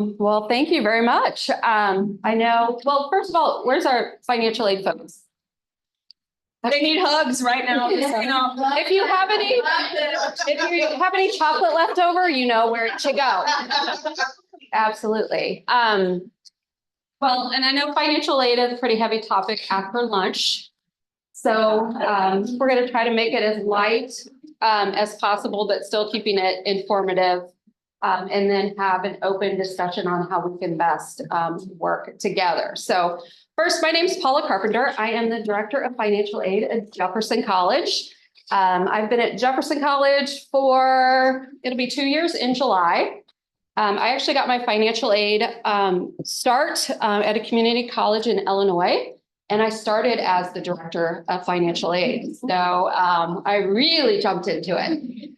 Well, thank you very much. I know, well, first of all, where's our financial aid folks? They need hugs right now. If you have any chocolate left over, you know where to go. Absolutely. Well, and I know financial aid is a pretty heavy topic after lunch. So we're going to try to make it as light as possible, but still keeping it informative. And then have an open discussion on how we can best work together. So first, my name is Paula Carpenter. I am the Director of Financial Aid at Jefferson College. I've been at Jefferson College for, it'll be 2 years in July. I actually got my financial aid start at a community college in Illinois. And I started as the Director of Financial Aid. So I really jumped into it.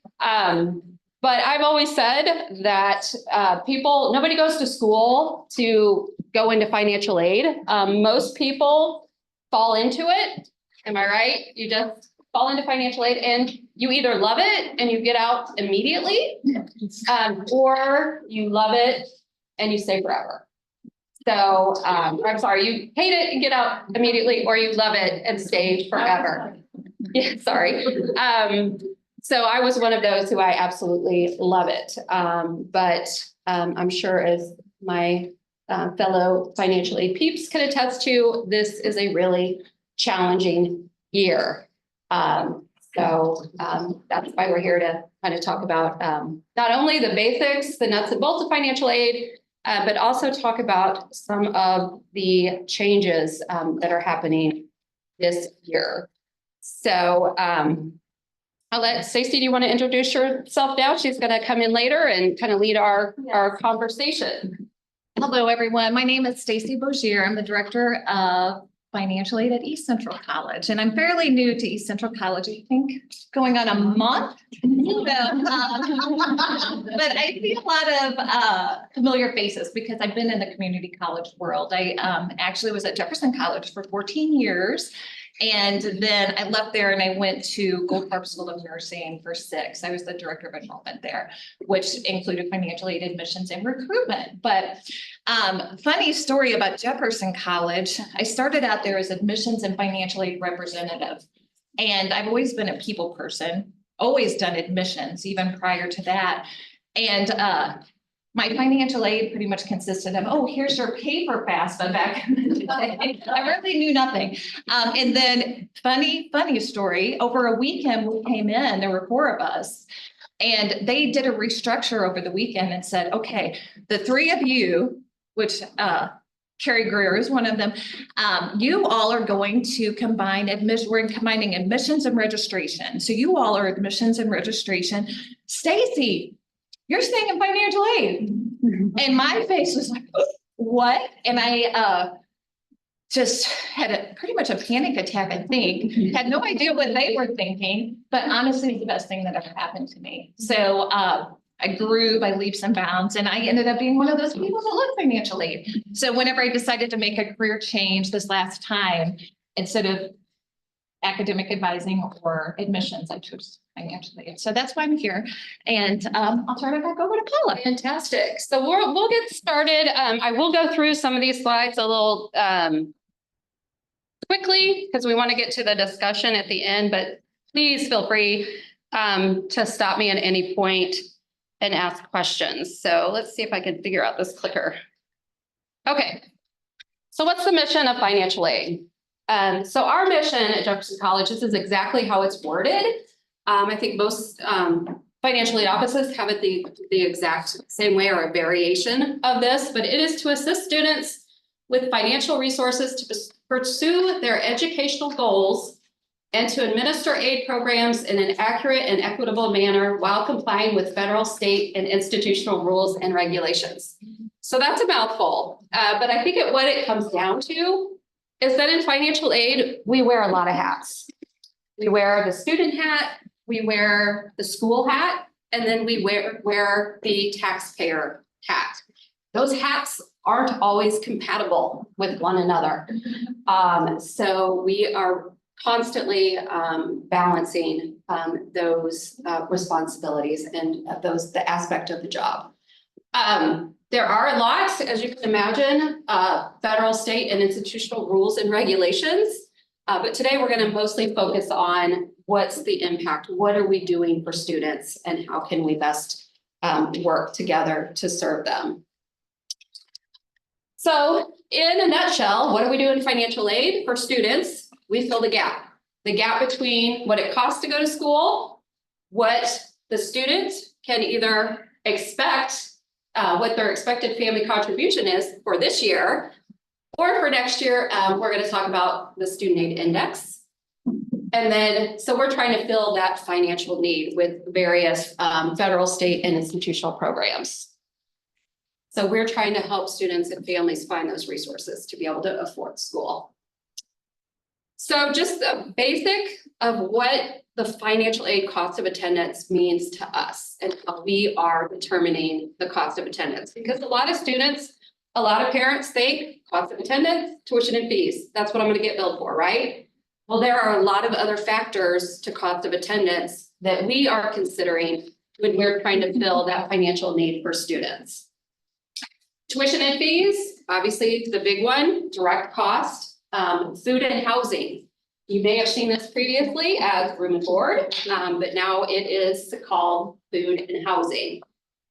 But I've always said that nobody goes to school to go into financial aid. Most people fall into it. Am I right? You just fall into financial aid and you either love it and you get out immediately, or you love it and you stay forever. So I'm sorry, you hate it and get out immediately, or you love it and stay forever. Yeah, sorry. So I was one of those who I absolutely love it. But I'm sure as my fellow financial aid peeps can attest to, this is a really challenging year. So that's why we're here to kind of talk about not only the basics, the nuts and bolts of financial aid, but also talk about some of the changes that are happening this year. So I'll let Stacy, do you want to introduce yourself now? She's going to come in later and kind of lead our conversation. Hello, everyone. My name is Stacy Bogier. I'm the Director of Financial Aid at East Central College, and I'm fairly new to East Central College. I think going on a month. But I see a lot of familiar faces because I've been in the community college world. I actually was at Jefferson College for 14 years. And then I left there and I went to Gold School of Nursing for 6. I was the Director of Enrollment there, which included financial aid admissions and recruitment. But funny story about Jefferson College. I started out there as admissions and financial aid representative. And I've always been a people person, always done admissions, even prior to that. And my financial aid pretty much consisted of, oh, here's your paper FAFSA back in the day. I really knew nothing. And then funny story, over a weekend we came in, there were 4 of us, and they did a restructure over the weekend and said, okay, the 3 of you, which Carrie Greer is one of them, you all are going to combine we're combining admissions and registration. So you all are admissions and registration. Stacy, you're staying in financial aid. And my face was like, what? And I just had pretty much a panic attack, I think. Had no idea what they were thinking, but honestly, it's the best thing that ever happened to me. So I grew by leaps and bounds, and I ended up being one of those people that love financial aid. So whenever I decided to make a career change this last time, instead of academic advising or admissions, I chose financial aid. So that's why I'm here. And I'll turn it back over to Paula. Fantastic. So we'll get started. I will go through some of these slides a little quickly because we want to get to the discussion at the end, but please feel free to stop me at any point and ask questions. So let's see if I can figure out this clicker. Okay. So what's the mission of financial aid? So our mission at Jefferson College, this is exactly how it's worded. I think most financial aid offices have it the exact same way or a variation of this, but it is to assist students with financial resources to pursue their educational goals and to administer aid programs in an accurate and equitable manner while complying with federal, state, and institutional rules and regulations. So that's a mouthful, but I think what it comes down to is that in financial aid, we wear a lot of hats. We wear the student hat, we wear the school hat, and then we wear the taxpayer hat. Those hats aren't always compatible with one another. So we are constantly balancing those responsibilities and the aspect of the job. There are a lot, as you can imagine, federal, state, and institutional rules and regulations. But today we're going to mostly focus on what's the impact, what are we doing for students, and how can we best work together to serve them. So in a nutshell, what do we do in financial aid for students? We fill the gap between what it costs to go to school, what the student can either expect, what their expected family contribution is for this year, or for next year, we're going to talk about the student aid index. And then, so we're trying to fill that financial need with various federal, state, and institutional programs. So we're trying to help students and families find those resources to be able to afford school. So just the basic of what the financial aid cost of attendance means to us and how we are determining the cost of attendance. Because a lot of students, a lot of parents think cost of attendance, tuition and fees, that's what I'm going to get billed for, right? Well, there are a lot of other factors to cost of attendance that we are considering when we're trying to fill that financial need for students. Tuition and fees, obviously the big one, direct cost. Food and housing. You may have seen this previously as room and board, but now it is called food and housing.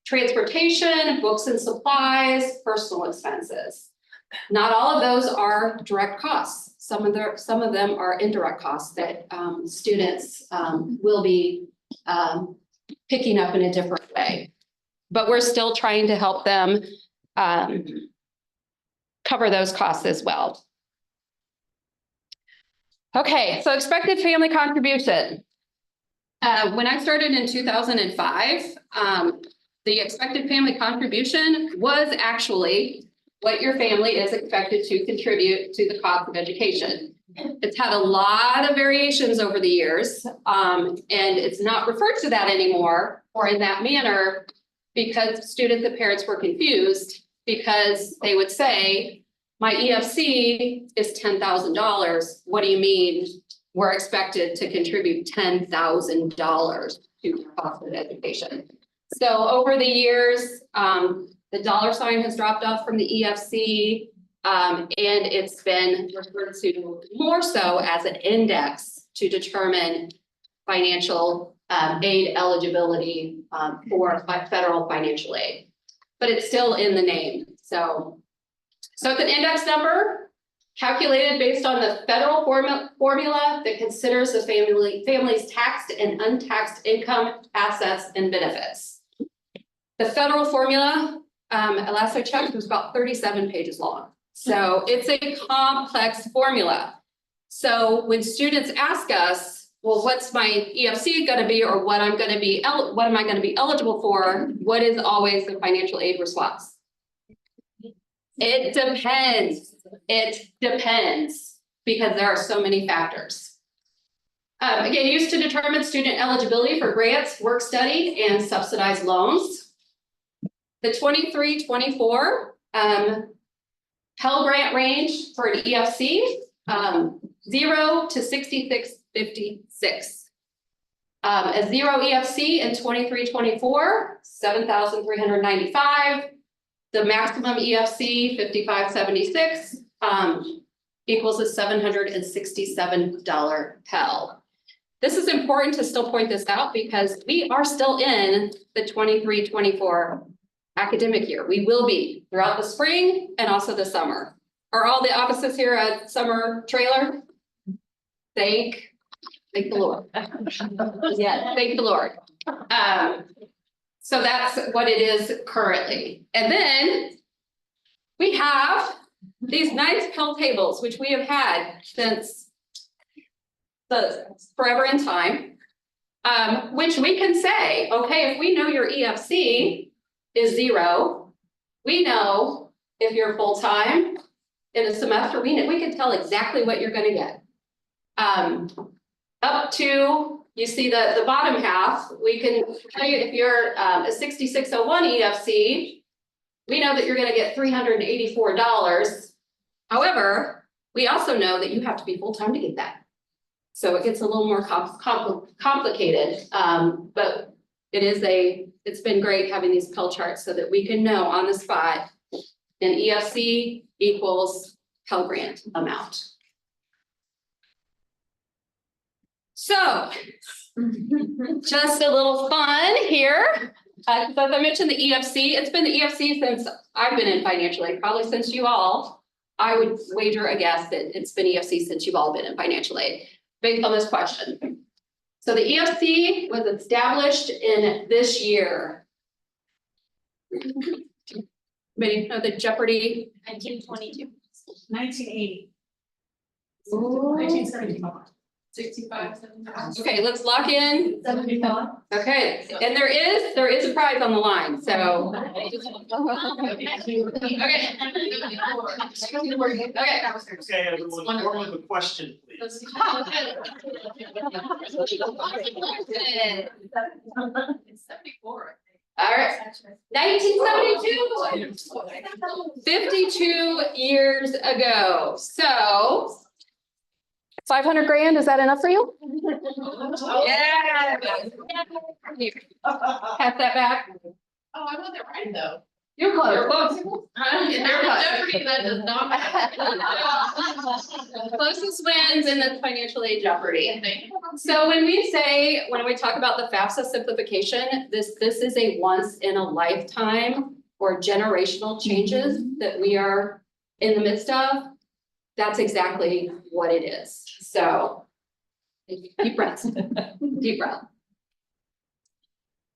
Transportation, books and supplies, personal expenses. Not all of those are direct costs. Some of them are indirect costs that students will be picking up in a different way. But we're still trying to help them cover those costs as well. Okay, so expected family contribution. When I started in 2005, the expected family contribution was actually what your family is expected to contribute to the cost of education. It's had a lot of variations over the years, and it's not referred to that anymore or in that manner because students and parents were confused because they would say, my EFC is $10,000. What do you mean we're expected to contribute $10,000 to the cost of education? So over the years, the dollar sign has dropped off from the EFC, and it's been referred to more so as an index to determine financial aid eligibility for federal financial aid, but it's still in the name. So it's an index number calculated based on the federal formula that considers the family's taxed and untaxed income, assets, and benefits. The federal formula, last I checked, was about 37 pages long. So it's a complex formula. So when students ask us, well, what's my EFC going to be, or what am I going to be eligible for? What is always the financial aid response? It depends. It depends because there are so many factors. Again, used to determine student eligibility for grants, work study, and subsidized loans. The 23-24 Pell Grant range for an EFC, 0 to 6656. A 0 EFC in 23-24, 7,395. The maximum EFC, 5576, equals a $767 Pell. This is important to still point this out because we are still in the 23-24 academic year. We will be throughout the spring and also the summer. Are all the offices here a summer trailer? Thank the Lord. Yeah, thank the Lord. So that's what it is currently. And then we have these nice Pell tables, which we have had since the forever in time, which we can say, okay, if we know your EFC is 0, we know if you're full-time in a semester, we can tell exactly what you're going to get. Up to, you see the bottom half, we can tell you if you're a 6601 EFC, we know that you're going to get $384. However, we also know that you have to be full-time to get that. So it gets a little more complicated, but it's been great having these Pell charts so that we can know on the spot an EFC equals Pell Grant amount. So, just a little fun here. As I mentioned, the EFC, it's been the EFC since I've been in financial aid, probably since you all. I would wager a guess that it's been EFC since you've all been in financial aid, based on this question. So the EFC was established in this year. Many know the Jeopardy. 1922. 1980. Ooh. 1975. 65, 75. Okay, let's lock in. 75. Okay, and there is a prize on the line, so. Okay. Okay, everyone, form of the question, please. It's 74. All right, 1972. 52 years ago, so. 500 grand, is that enough for you? Yeah. Pass that back. Oh, I want it right though. You're close. You're close. You're close. Jeopardy, that does not matter. Closest wins in the financial aid Jeopardy. So when we talk about the FAFSA simplification, this is a once in a lifetime or generational changes that we are in the midst of. That's exactly what it is. So deep breaths, deep breath.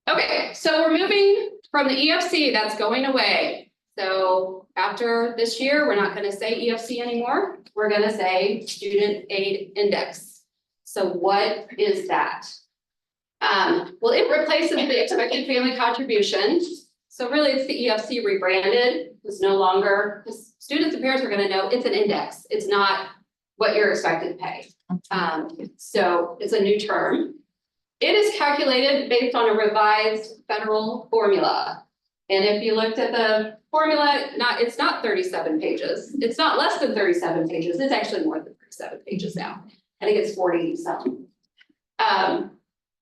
Okay, so we're moving from the EFC, that's going away. So after this year, we're not going to say EFC anymore. We're going to say Student Aid Index. So what is that? Well, it replaces the expected family contribution. So really it's the EFC rebranded. It's no longer, because students and parents are going to know it's an index. It's not what you're expected to pay. So it's a new term. It is calculated based on a revised federal formula. And if you looked at the formula, it's not 37 pages. It's not less than 37 pages. It's actually more than 37 pages now. I think it's 40 something. And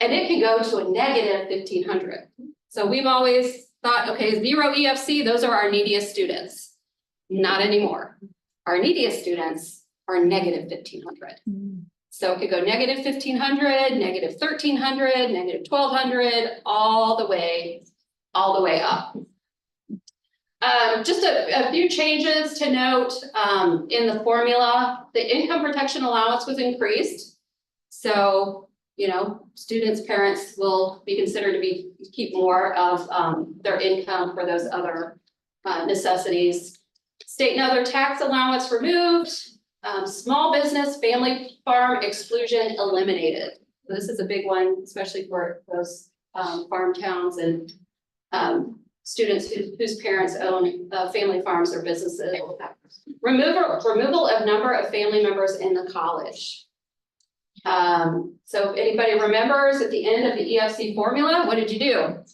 it can go to a negative 1,500. So we've always thought, okay, 0 EFC, those are our neediest students. Not anymore. Our neediest students are negative 1,500. So it could go negative 1,500, negative 1,300, negative 1,200, all the way up. Just a few changes to note in the formula. The income protection allowance was increased. So, you know, students' parents will be considered to keep more of their income for those other necessities. State and other tax allowance removed. Small business family farm exclusion eliminated. So this is a big one, especially for those farm towns and students whose parents own family farms or businesses. Removal of number of family members in the college. So if anybody remembers at the end of the EFC formula, what did you do?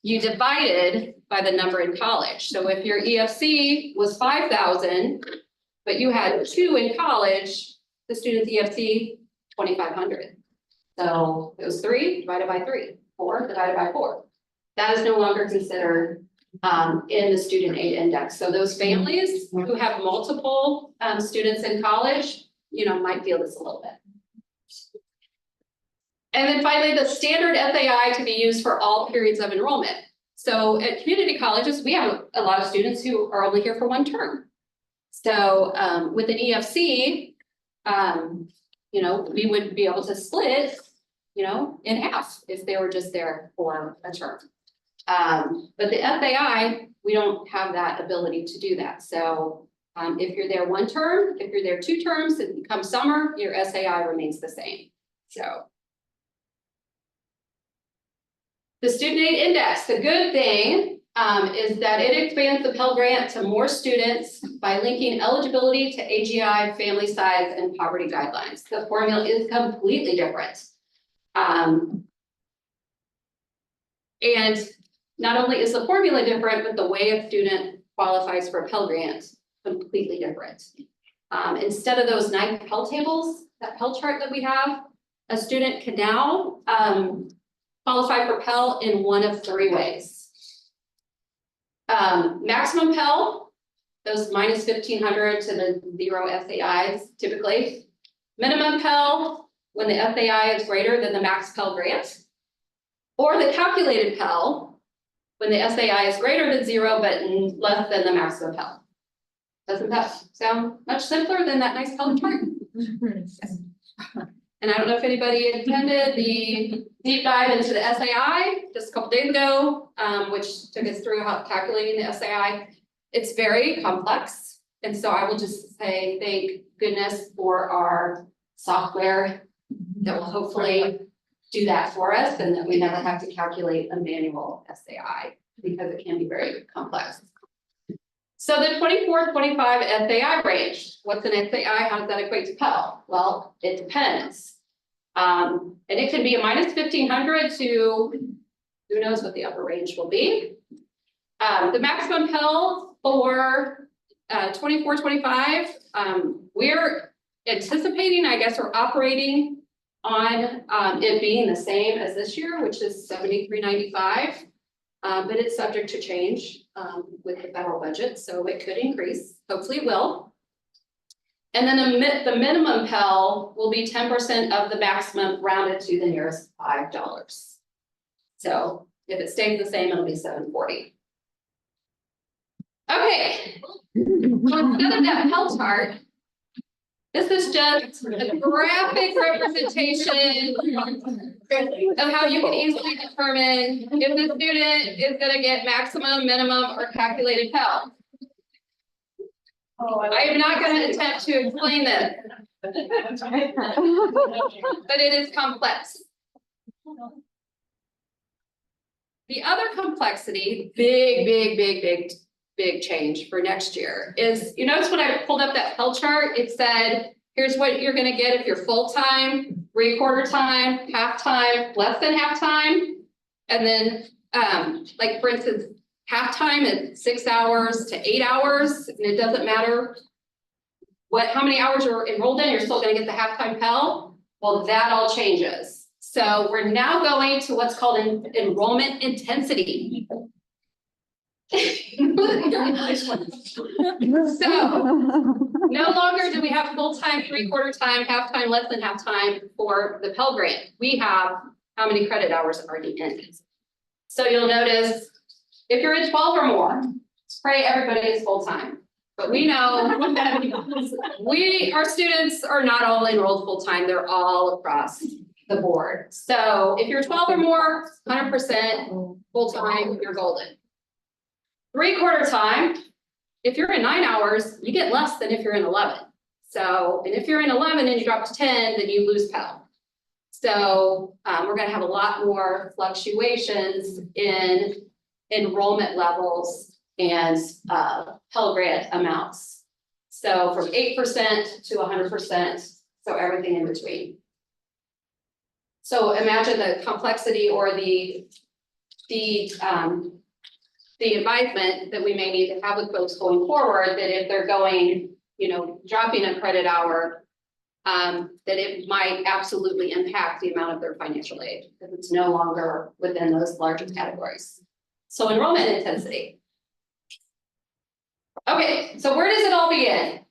You divided by the number in college. So if your EFC was 5,000, but you had 2 in college, the student's EFC, 2,500. So it was 3 divided by 3, 4 divided by 4. That is no longer considered in the student aid index. So those families who have multiple students in college, you know, might feel this a little bit. And then finally, the standard FAI to be used for all periods of enrollment. So at community colleges, we have a lot of students who are only here for 1 term. So with an EFC, you know, we would be able to split, you know, in half if they were just there for a term. But the FAI, we don't have that ability to do that. So if you're there 1 term, if you're there 2 terms, it becomes summer, your SAI remains the same. So the student aid index, the good thing is that it expands the Pell Grant to more students by linking eligibility to AGI, family size, and poverty guidelines. The formula is completely different. And not only is the formula different, but the way a student qualifies for a Pell Grant completely different. Instead of those 9 Pell tables, that Pell chart that we have, a student can now qualify for Pell in one of three ways. Maximum Pell, those minus 1,500 to the 0 SAIs typically. Minimum Pell, when the SAI is greater than the max Pell grant. Or the calculated Pell, when the SAI is greater than 0 but less than the maximum Pell. Doesn't that sound much simpler than that nice Pell chart? And I don't know if anybody attended the deep dive into the SAI just a couple days ago, which took us through how calculating the SAI. It's very complex. And so I will just say thank goodness for our software that will hopefully do that for us and that we never have to calculate a manual SAI because it can be very complex. So the 24-25 SAI range, what's an SAI? How does that equate to Pell? Well, it depends. And it can be a minus 1,500 to who knows what the upper range will be. The maximum Pell for 24-25, we're anticipating, I guess, we're operating on it being the same as this year, which is $73.95. But it's subject to change with the federal budget, so it could increase, hopefully it will. And then the minimum Pell will be 10% of the maximum rounded to the nearest $5. So if it stays the same, it'll be $7.40. Okay, so instead of that Pell chart, this is just a graphic representation of how you can easily determine if the student is going to get maximum, minimum, or calculated Pell. I am not going to attempt to explain this, but it is complex. The other complexity, big change for next year is, you notice when I pulled up that Pell chart, it said, here's what you're going to get if you're full-time, 3/4 time, half-time, less than half-time. And then, like for instance, half-time is 6 hours to 8 hours, and it doesn't matter how many hours you're enrolled in, you're still going to get the half-time Pell. Well, that all changes. So we're now going to what's called enrollment intensity. So no longer do we have full-time, 3/4 time, half-time, less than half-time for the Pell Grant. We have how many credit hours are already in. So you'll notice if you're in 12 or more, pray everybody is full-time. But we know our students are not all enrolled full-time, they're all across the board. So if you're 12 or more, 100% full-time, you're golden. 3/4 time, if you're in 9 hours, you get less than if you're in 11. So, and if you're in 11 and you drop to 10, then you lose Pell. So we're going to have a lot more fluctuations in enrollment levels and Pell Grant amounts. So from 8% to 100%, so everything in between. So imagine the complexity or the advisement that we may need to have with folks going forward, that if they're going, dropping a credit hour, that it might absolutely impact the amount of their financial aid because it's no longer within those larger categories. So enrollment intensity. Okay, so where does it all begin?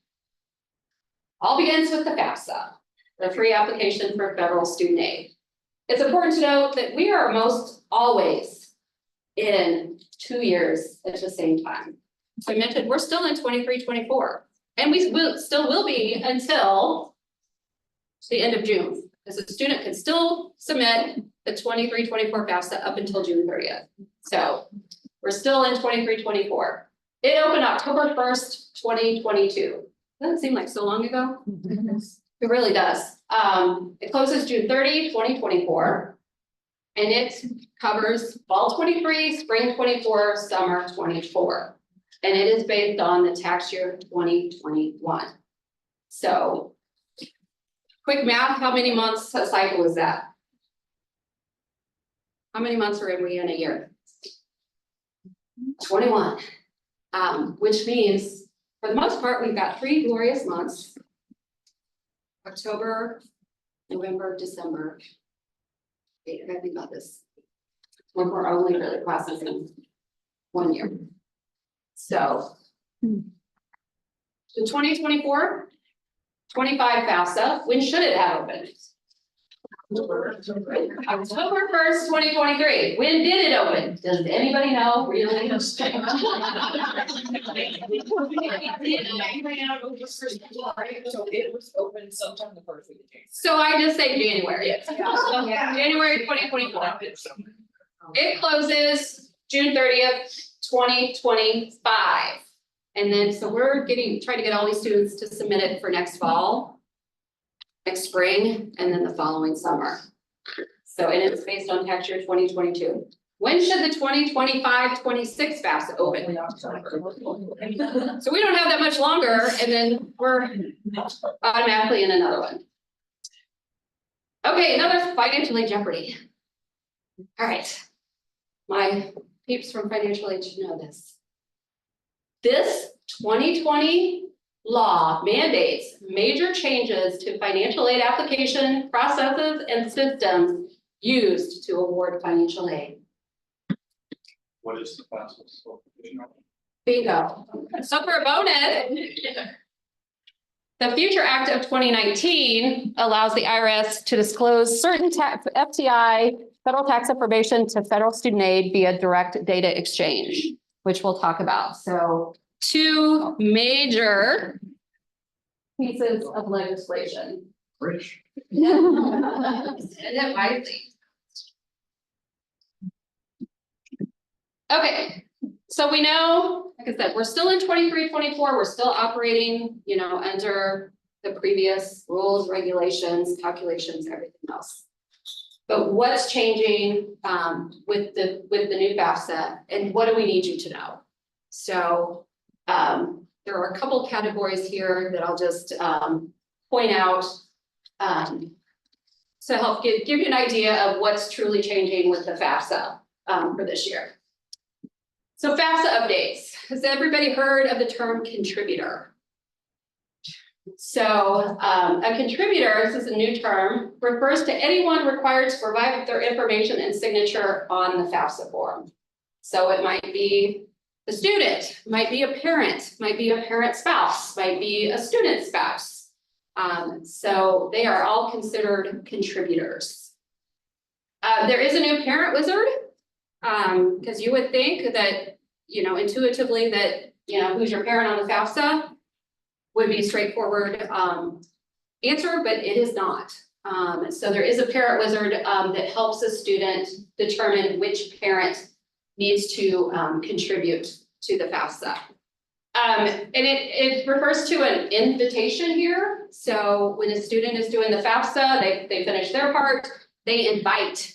All begins with the FAFSA, the free application for federal student aid. It's important to note that we are most always in 2 years at the same time. So I mentioned we're still in 23-24, and we still will be until the end of June, because a student can still submit the 23-24 FAFSA up until June 30th. So we're still in 23-24. It opened October 1st, 2022. Doesn't seem like so long ago. It really does. It closes June 30, 2024. And it covers fall 23, spring 24, summer 24. And it is based on the tax year 2021. So quick math, how many months a cycle is that? How many months are we in a year? 21. Which means for the most part, we've got 3 glorious months. October, November, December. Wait, I gotta think about this. when we're only really processing 1 year. So. The 2024, 25 FAFSA, when should it have opened? October 1st, 2023. When did it open? Does anybody know? Really? So it was open sometime the first week of January. So I just say January. Yes. January 2024. It closes June 30th, 2025. And then, so we're trying to get all these students to submit it for next fall, next spring, and then the following summer. So, and it's based on tax year 2022. When should the 2025-26 FAFSA open? So we don't have that much longer, and then we're automatically in another one. Okay, another financial aid jeopardy. All right. My peeps from financial aid should know this. This 2020 law mandates major changes to financial aid application processes and systems used to award financial aid. What is the FAFSA? Bingo. So for a bonus, the Future Act of 2019 allows the IRS to disclose certain FTI federal tax information to federal student aid via direct data exchange, which we'll talk about. So 2 major pieces of legislation. Rich. And it wisely. Okay, so we know, like I said, we're still in 23-24. We're still operating, under the previous rules, regulations, calculations, everything else. But what's changing with the new FAFSA, and what do we need you to know? So there are a couple categories here that I'll just point out to help give you an idea of what's truly changing with the FAFSA for this year. So FAFSA updates. Has everybody heard of the term contributor? So a contributor, this is a new term, refers to anyone required to provide their information and signature on the FAFSA form. So it might be the student, might be a parent, might be a parent spouse, might be a student spouse. So they are all considered contributors. There is a new parent wizard, because you would think that, intuitively that, who's your parent on the FAFSA would be a straightforward answer, but it is not. So there is a parent wizard that helps a student determine which parent needs to contribute to the FAFSA. And it refers to an invitation here. So when a student is doing the FAFSA, they finish their part, they invite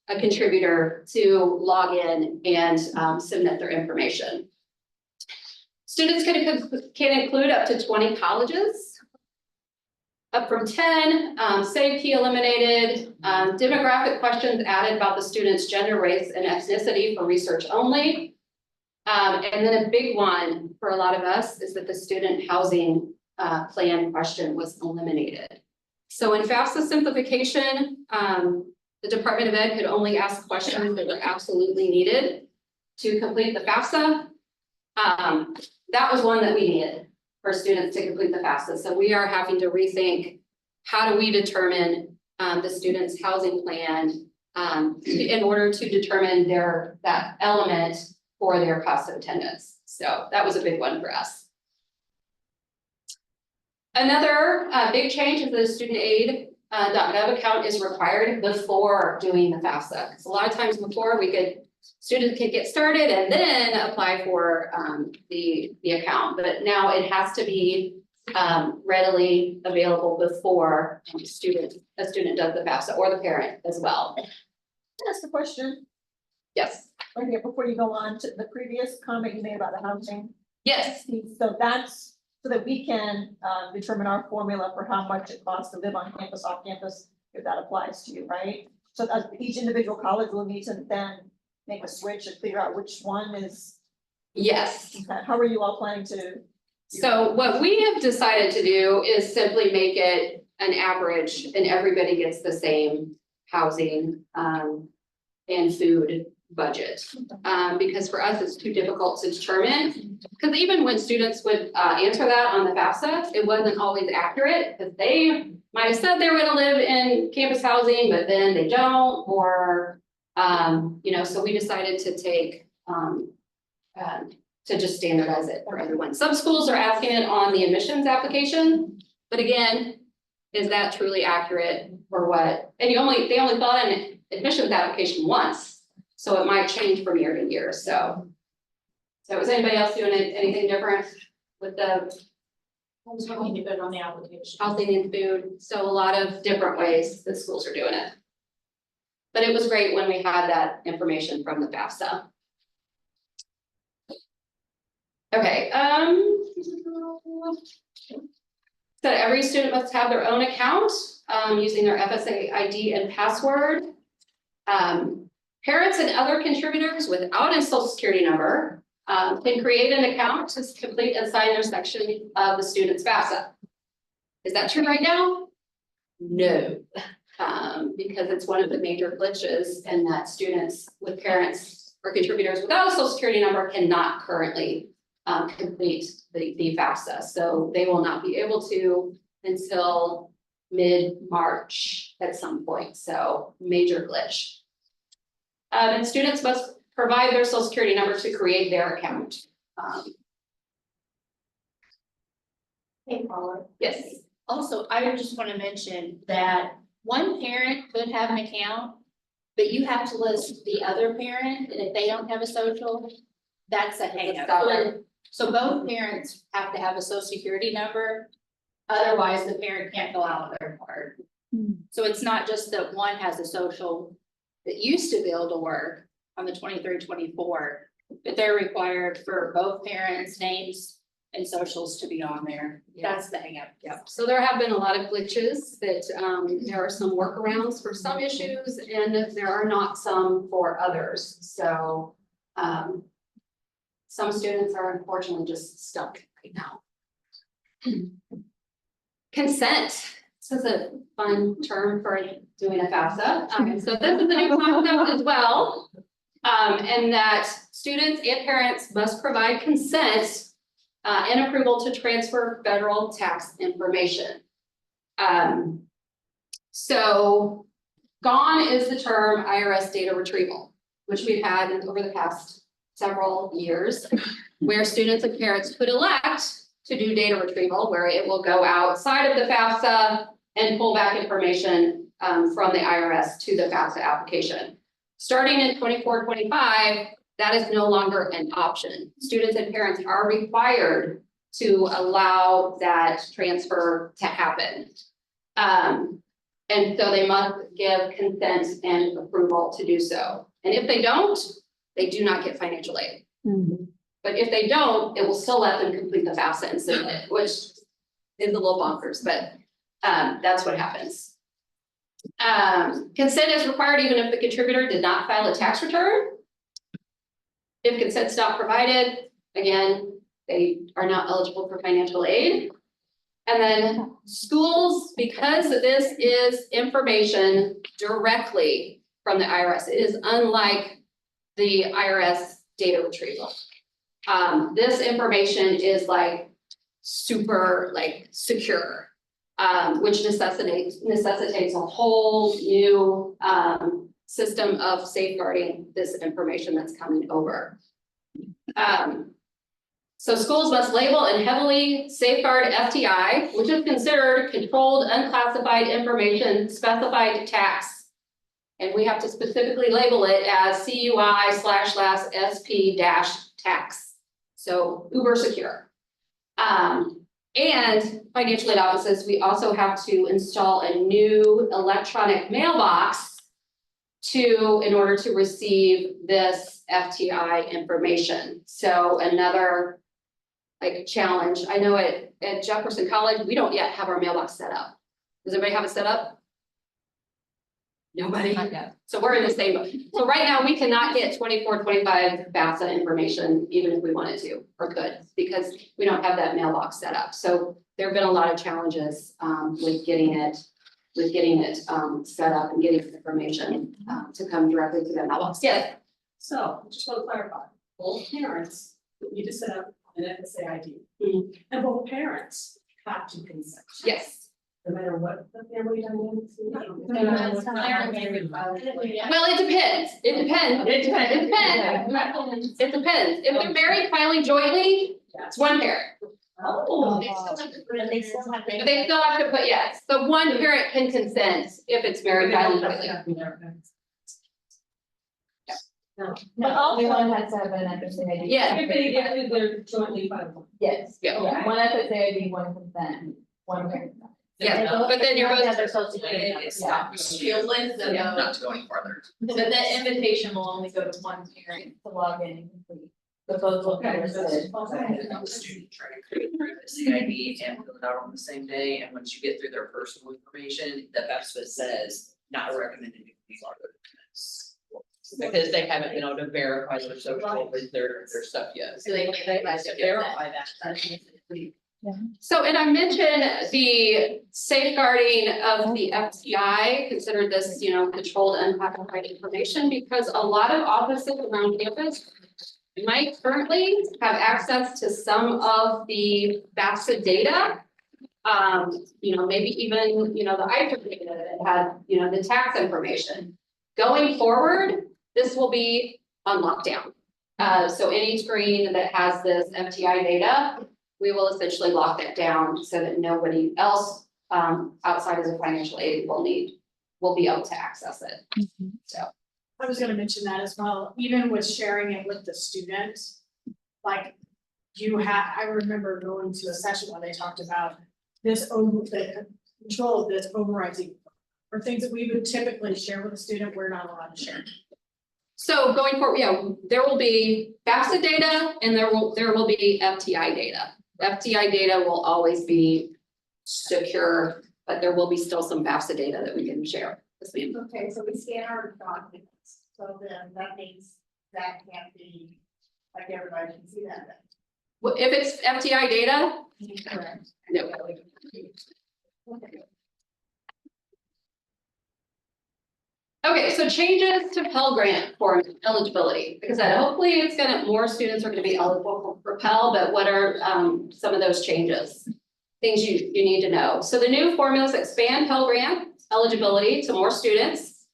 a contributor to log in and submit their information. Students can include up to 20 colleges, up from 10, save key eliminated, demographic questions added about the student's gender, race, and ethnicity for research only. And then a big one for a lot of us is that the student housing plan question was eliminated. So in FAFSA simplification, the Department of Ed could only ask questions that were absolutely needed to complete the FAFSA. That was one that we needed for students to complete the FAFSA. So we are having to rethink, how do we determine the student's housing plan in order to determine that element for their cost of attendance. So that was a big one for us. Another big change is the student aid .gov account is required before doing the FAFSA. Because a lot of times before students could get started and then apply for the account, but now it has to be readily available before a student does the FAFSA, or the parent as well. That's the question. Yes. Right here, before you go on to the previous comment you made about the housing. Yes. So that's so that we can determine our formula for how much it costs to live on campus, off campus, if that applies to you, right? So each individual college will need to then make a switch and figure out which one is. Yes. Okay. How are you all planning to? So what we have decided to do is simply make it an average and everybody gets the same housing. and food budget. Because for us, it's too difficult to determine. Because even when students would answer that on the FAFSA, it wasn't always accurate, because they might have said they were gonna live in campus housing, but then they don't, or, you know, so we decided to take, to just standardize it for everyone. Some schools are asking it on the admissions application, but again, is that truly accurate or what? And they only fill out an admissions application once, so it might change from year to year, so. So is anybody else doing anything different with the You need to put on the application. housing and food? So a lot of different ways that schools are doing it. But it was great when we had that information from the FAFSA. Okay, so every student must have their own account, using their FSA ID and password. Parents and other contributors without a social security number, can create an account to complete and sign their section of the student's FAFSA. Is that true right now? No, because it's one of the major glitches, and that students with parents or contributors without a social security number cannot currently complete the FAFSA. So they will not be able to until mid-March at some point. So major glitch. And students must provide their social security number to create their account. Hey, Paula. Yes. Also, I just want to mention that one parent could have an account, but you have to list the other parent, and if they don't have a social, that's a hang-up. So both parents have to have a social security number, otherwise the parent can't fill out their part. So it's not just that one has a social that used to be able to work on the 23-24, but they're required for both parents' names and socials to be on there. Yeah. That's the hang-up. Yeah, so there have been a lot of glitches that, there are some workarounds for some issues, and there are not some for others, so, some students are unfortunately just stuck right now. Consent, this is a fun term for doing a FAFSA, so this is a new concept as well. And that students and parents must provide consent and approval to transfer federal tax information. So gone is the term IRS data retrieval, which we've had over the past several years, where students and parents could elect to do data retrieval, where it will go outside of the FAFSA and pull back information from the IRS to the FAFSA application. Starting in 24-25, that is no longer an option. Students and parents are required to allow that transfer to happen. And so they must give consent and approval to do so. And if they don't, they do not get financial aid. But if they don't, it will still let them complete the FAFSA and submit it, which is a little bonkers, but that's what happens. Consent is required even if the contributor did not file a tax return. If consent's not provided, again, they are not eligible for financial aid. And then schools, because this is information directly from the IRS, it is unlike the IRS data retrieval. This information is like super secure, which necessitates a whole new system of safeguarding this information that's coming over. So schools must label and heavily safeguard FTI, which is considered controlled unclassified information specified to tax. And we have to specifically label it as CUI/SP-tax. So uber secure. And financial aid offices, we also have to install a new electronic mailbox in order to receive this FTI information. So another challenge. I know at Jefferson College, we don't yet have our mailbox set up. Does everybody have it set up? Nobody? So we're in the same boat. So right now, we cannot get 24-25 FAFSA information, even if we wanted to or could, because we don't have that mailbox set up. So there have been a lot of challenges with getting it with getting it, set up and getting information, to come directly to their mailbox. Yes, So, just want to clarify, both parents need to set up an FSA ID. Mhm. And both parents have to consent. yes. No matter what the family dynamics. is. Well, it depends. It depends. It depends. It depends. If they're married filing jointly, it's one parent. Oh. They still have to put it in They still there. have to- They still have to put yes. The one parent can consent if it's married filing jointly. But also, Everyone has to have an FSA ID. Yeah. If they're jointly filed. Yes, Yeah. yeah, one FSA ID, one consent, one parent. Yeah, but then you're have to have both. their social security number. Not to go any farther. So the invitation will only go to one parent. To log in and complete. The photos will be listed. The student try to create their CID and fill it out on the same day, and once you get through their personal information, the FAFSA says not recommended to complete our documents. Because they haven't been able to verify their social with their stuff yet. So they have to verify that. So, and I mentioned the safeguarding of the FTI, consider this, controlled unclassified information, because a lot of offices around campus might currently have access to some of the FAFSA data. Maybe even, the ITRA data that had, the tax information. Going forward, this will be on lockdown. So any screen that has this FTI data, we will essentially lock that down so that nobody else, outside of the financial aid will be able to access it. So. I was gonna mention that as well, even with sharing it with the students. Like, I remember going to a session where they talked about the control of this overriding. Or things that we would typically share with a student, we're not allowed to share. So going forward, there will be FAFSA data and there will be FTI data. FTI data will always be secure, but there will be still some FAFSA data that we can share. Okay, so we scan our documents, so then that means that can't be, like everybody can see that then. Well, if it's FTI data, Correct. no. Okay, so changes to Pell Grant form eligibility, because hopefully more students are gonna be eligible for Pell, but what are some of those changes? Things you need to know. So the new formulas expand Pell Grant eligibility to more students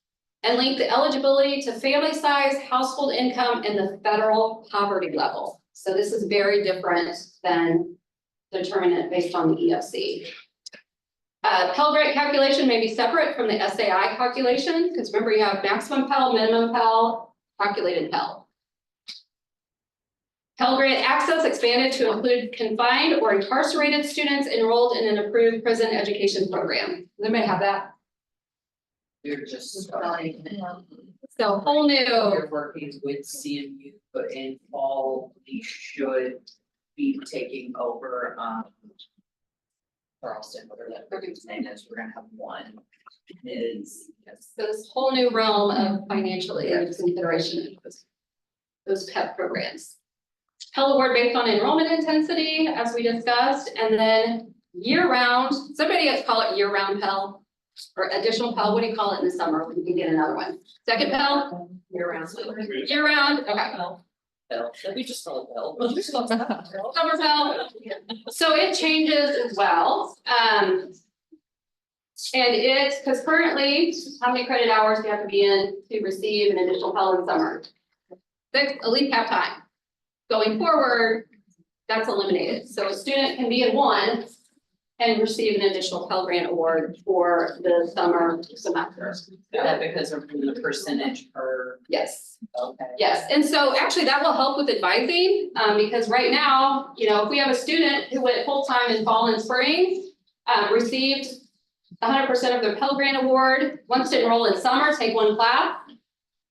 and link the eligibility to family size, household income, and the federal poverty level. So this is very different than determining it based on the EFC. Pell Grant calculation may be separate from the SAI calculation, because remember you have maximum Pell, minimum Pell, calculated Pell. Pell Grant access expanded to include confined or incarcerated students enrolled in an approved prison education program. Does anybody have that? We're just starting. So whole new, We're working with CMU, but in fall, we should be taking over, Charleston, whatever that group's name is, we're gonna have one. Yes. this whole new realm of financial aid consideration of those PEP programs. Pell Award based on enrollment intensity, as we discussed, and then year-round, somebody else call it year-round Pell or additional Pell. What do you call it in the summer? We can get another one. Second Pell, Year-round. year-round, okay. Bell, we just call it Bell. Summer Pell. So it changes as well. And it's, because currently, how many credit hours do you have to be in to receive an additional Pell in summer? 6, at least half time. Going forward, that's eliminated. So a student can be in one and receive an additional Pell Grant award for the summer semester. Is that because of the percentage per? Yes. Okay. Yes, and so actually that will help with advising, because right now, if we have a student who went full-time in fall and spring, received 100% of their Pell Grant award, wants to enroll in summer, take one class,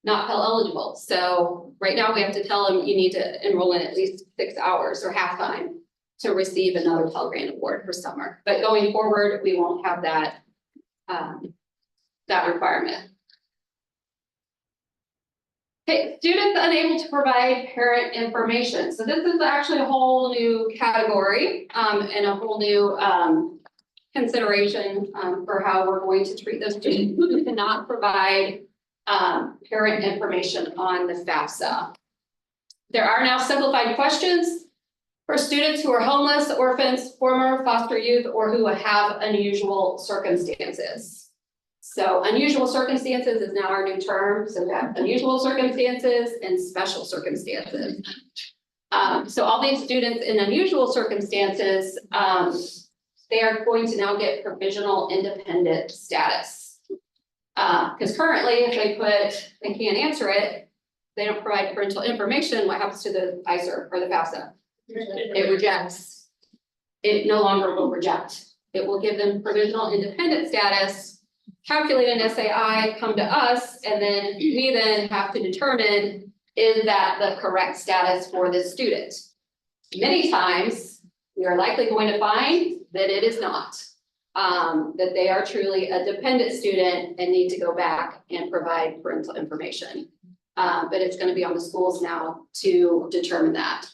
not Pell eligible. So right now we have to tell them you need to enroll in at least 6 hours or half time to receive another Pell Grant award for summer. But going forward, we won't have that, that requirement. Okay, students unable to provide parent information. So this is actually a whole new category, and a whole new consideration, for how we're going to treat those students who cannot provide, parent information on the FAFSA. There are now simplified questions for students who are homeless, orphans, former foster youth, or who have unusual circumstances. So unusual circumstances is now our new term, so we have unusual circumstances and special circumstances. So all these students in unusual circumstances, they are going to now get provisional independent status. Because currently, if they can't answer it, they don't provide parental information, what happens to the ICER or the FAFSA? It rejects. It no longer will reject. It will give them provisional independent status, calculate an SAI, come to us, and then we then have to determine, is that the correct status for this student? Many times, we are likely going to find that it is not. That they are truly a dependent student and need to go back and provide parental information. But it's going to be on the schools now to determine that.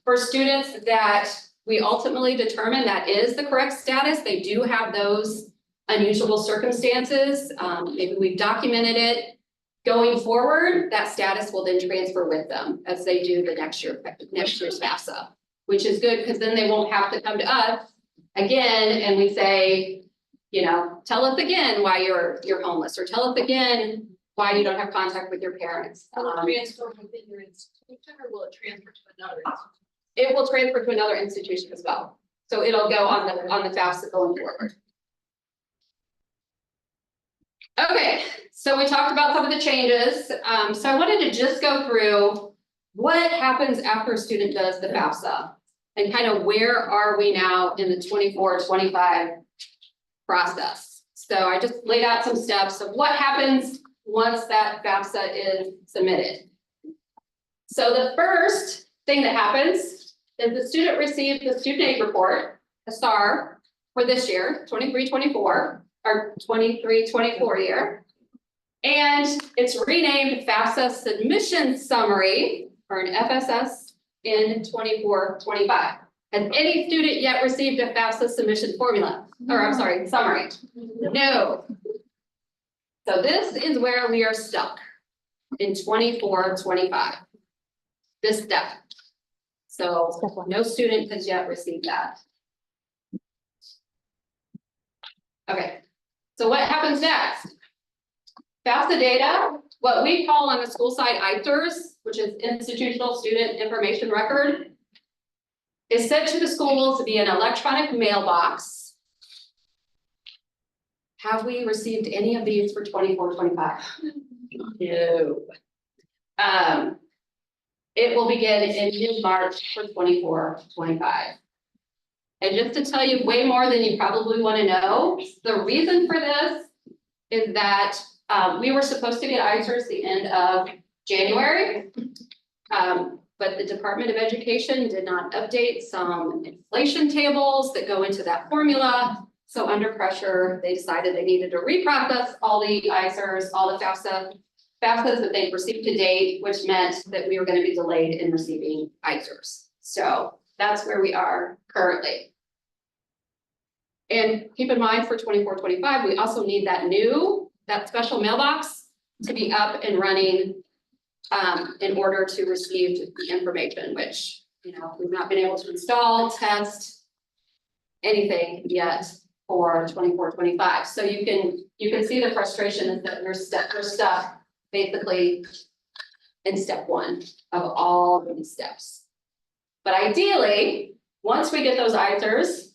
For students that we ultimately determine that is the correct status, they do have those unusual circumstances. Maybe we've documented it. Going forward, that status will then transfer with them as they do the next year's FAFSA, which is good because then they won't have to come to us again and we say, you know, tell us again why you're homeless, or tell us again why you don't have contact with your parents. Will it transfer within your institution or will it transfer to another institution? It will transfer to another institution as well. So it'll go on the FAFSA going forward. Okay, so we talked about some of the changes. So I wanted to just go through what happens after a student does the FAFSA and kind of where are we now in the 24-25 process. So I just laid out some steps of what happens once that FAFSA is submitted. So the first thing that happens is the student receives the student aid report, a STAR, for this year, 23-24, or 23-24 year. And it's renamed FAFSA Submission Summary, or an FSS, in 24-25. Has any student yet received a FAFSA submission formula? Or I'm sorry, summary? No. So this is where we are stuck in 24-25. This step. So no student has yet received that. Okay, so what happens next? FAFSA data, what we call on the school side ISERs, which is Institutional Student Information Record, is sent to the schools via an electronic mailbox. Have we received any of these for 24-25? No. It will begin in mid-March for 24-25. And just to tell you way more than you probably want to know, the reason for this is that we were supposed to get ISERs the end of January. But the Department of Education did not update some inflation tables that go into that formula. So under pressure, they decided they needed to reprocess all the ISERs, all the FAFSAs that they've received to date, which meant that we were going to be delayed in receiving ISERs. So that's where we are currently. And keep in mind for 24-25, we also need that special mailbox to be up and running in order to receive the information, which, you know, we've not been able to install, test, anything yet for 24-25. So you can see the frustration is that we're stuck basically in step one of all of these steps. But ideally, once we get those ISERs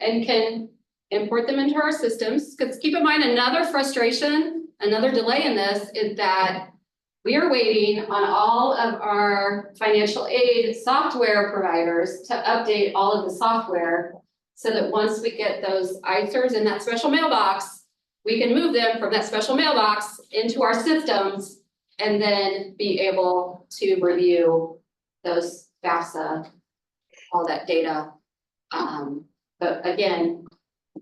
and can import them into our systems, because keep in mind another frustration, another delay in this is that we are waiting on all of our financial aid software providers to update all of the software so that once we get those ISERs in that special mailbox, we can move them from that special mailbox into our systems and then be able to review those FAFSA, all that data. But again,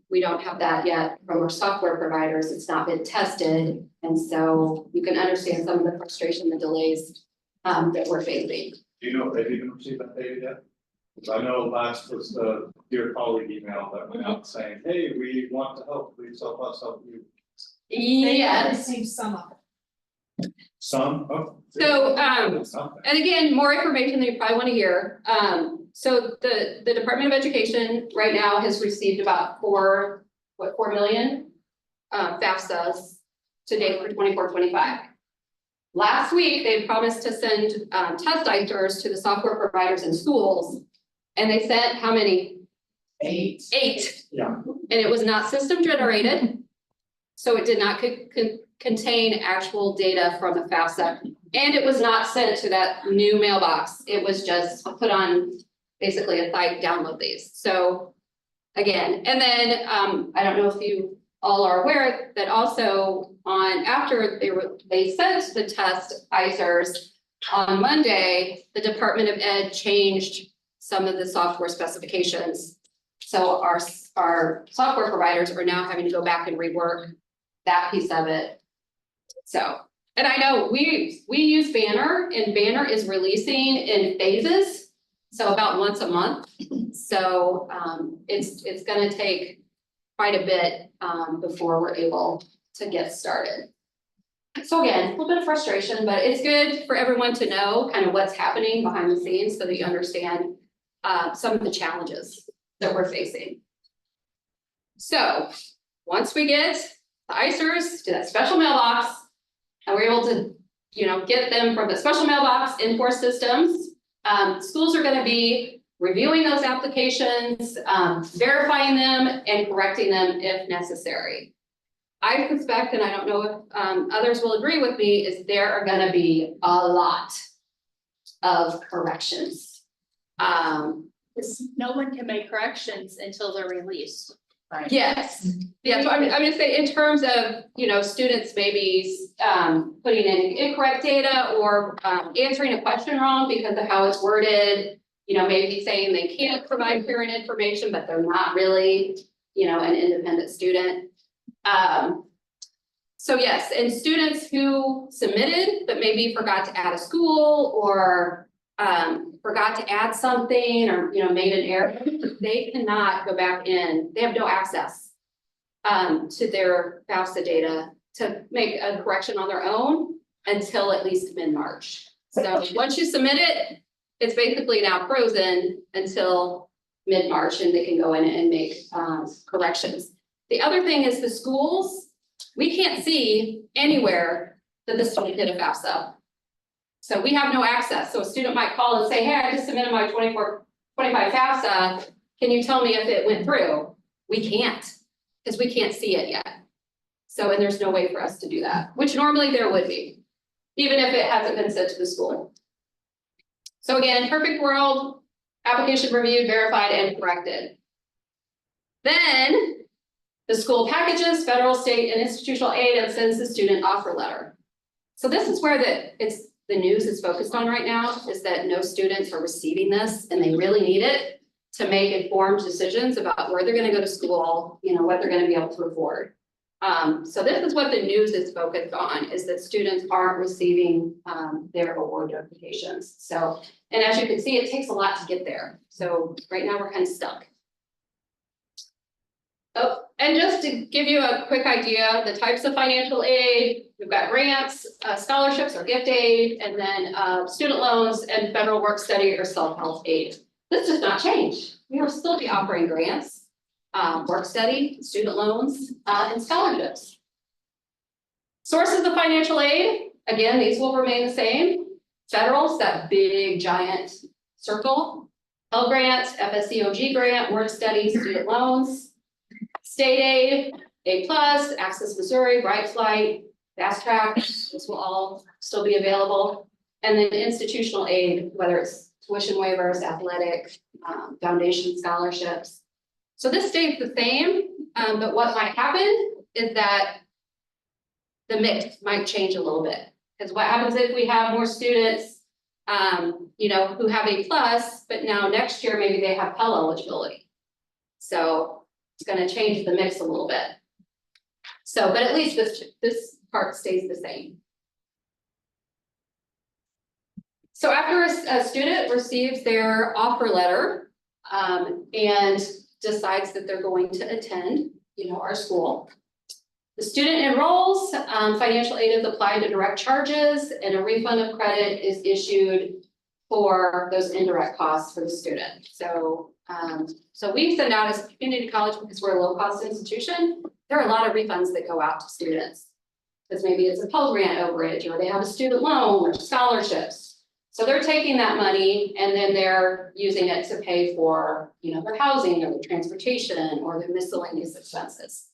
we don't have that yet from our software providers. It's not been tested. And so you can understand some of the frustration, the delays that we're facing. Do you know if they've even received that data yet? I know last was the dear colleague email that went out saying, hey, we want to help, please help us help you. They Yes, received some of it. Some, oh. So, It's not bad. and again, more information than you probably want to hear. So the Department of Education right now has received about 4 million FAFSAs to date for 24-25. Last week, they promised to send test icers to the software providers in schools. And they sent how many? 8. 8. Yeah. And it was not system generated. So it did not contain actual data from the FAFSA. And it was not sent to that new mailbox. It was just put on basically a site, download these. So again, and then I don't know if you all are aware that also after they sent the test ICERs on Monday, the Department of Ed changed some of the software specifications. So our software providers are now having to go back and rework that piece of it. So, and I know we use Banner, and Banner is releasing in phases, so about once a month. So it's gonna take quite a bit before we're able to get started. So again, a little bit of frustration, but it's good for everyone to know kind of what's happening behind the scenes so that you understand some of the challenges that we're facing. So once we get the ICERs to that special mailbox, and we're able to, get them from the special mailbox in 4 systems, schools are gonna be reviewing those applications, verifying them, and correcting them if necessary. I suspect, and I don't know if others will agree with me, is there are gonna be a lot of corrections. No one can make corrections until they're released. Yes, yeah, so I'm gonna say in terms of, students maybe putting in incorrect data or answering a question wrong because of how it's worded. Maybe saying they can't provide current information, but they're not really, an independent student. So yes, and students who submitted, but maybe forgot to add a school or forgot to add something or, made an error, they cannot go back in. They have no access to their FAFSA data to make a correction on their own until at least mid-March. So once you submit it, it's basically now frozen until mid-March and they can go in and make corrections. The other thing is the schools, we can't see anywhere that the student did a FAFSA. So we have no access. So a student might call and say, hey, I just submitted my 24-25 FAFSA. Can you tell me if it went through? We can't, because we can't see it yet. So, and there's no way for us to do that, which normally there would be, even if it hasn't been sent to the school. So again, perfect world, application reviewed, verified, and corrected. Then the school packages federal, state, and institutional aid and sends the student offer letter. So this is where the news is focused on right now, is that no students are receiving this and they really need it to make informed decisions about where they're gonna go to school, what they're gonna be able to afford. So this is what the news is focused on, is that students aren't receiving their award notifications. So, and as you can see, it takes a lot to get there. So right now we're kind of stuck. Oh, and just to give you a quick idea, the types of financial aid, we've got grants, scholarships or gift aid, and then student loans and federal work study or self-help aid. This does not change. We will still be offering grants, work study, student loans, and scholarships. Sources of financial aid, again, these will remain the same. Federal's that big giant circle. Pell Grant, FSCOG grant, work study, student loans. State aid, A+, Access Missouri, Bright Flight, Fast Track, this will all still be available. And then institutional aid, whether it's tuition waivers, athletic, foundation scholarships. So this stays the same, but what might happen is that the mix might change a little bit. Because what happens if we have more students, who have A+, but now next year maybe they have Pell eligibility. So it's going to change the mix a little bit. So, but at least this part stays the same. So after a student receives their offer letter, and decides that they're going to attend, our school. The student enrolls, financial aid is applied to direct charges, and a refund of credit is issued for those indirect costs for the student. So we send out as a community college, because we're a low-cost institution, there are a lot of refunds that go out to students. Because maybe it's a Pell Grant overage, or they have a student loan or scholarships. So they're taking that money and then they're using it to pay for, their housing or their transportation or their miscellaneous expenses.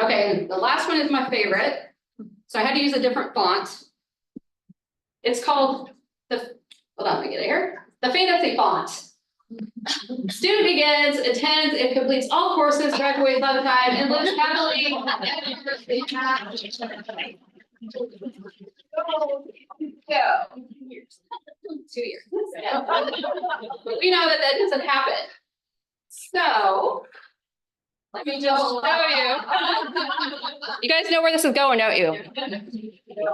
Okay, the last one is my favorite. So I had to use a different font. It's called hold on, let me get it here. The fantasy font. Student begins, attends, and completes all courses, graduates on time, and lives happily. Yeah. 2 years. But we know that doesn't happen. So let me just show you. You guys know where this is going, don't you?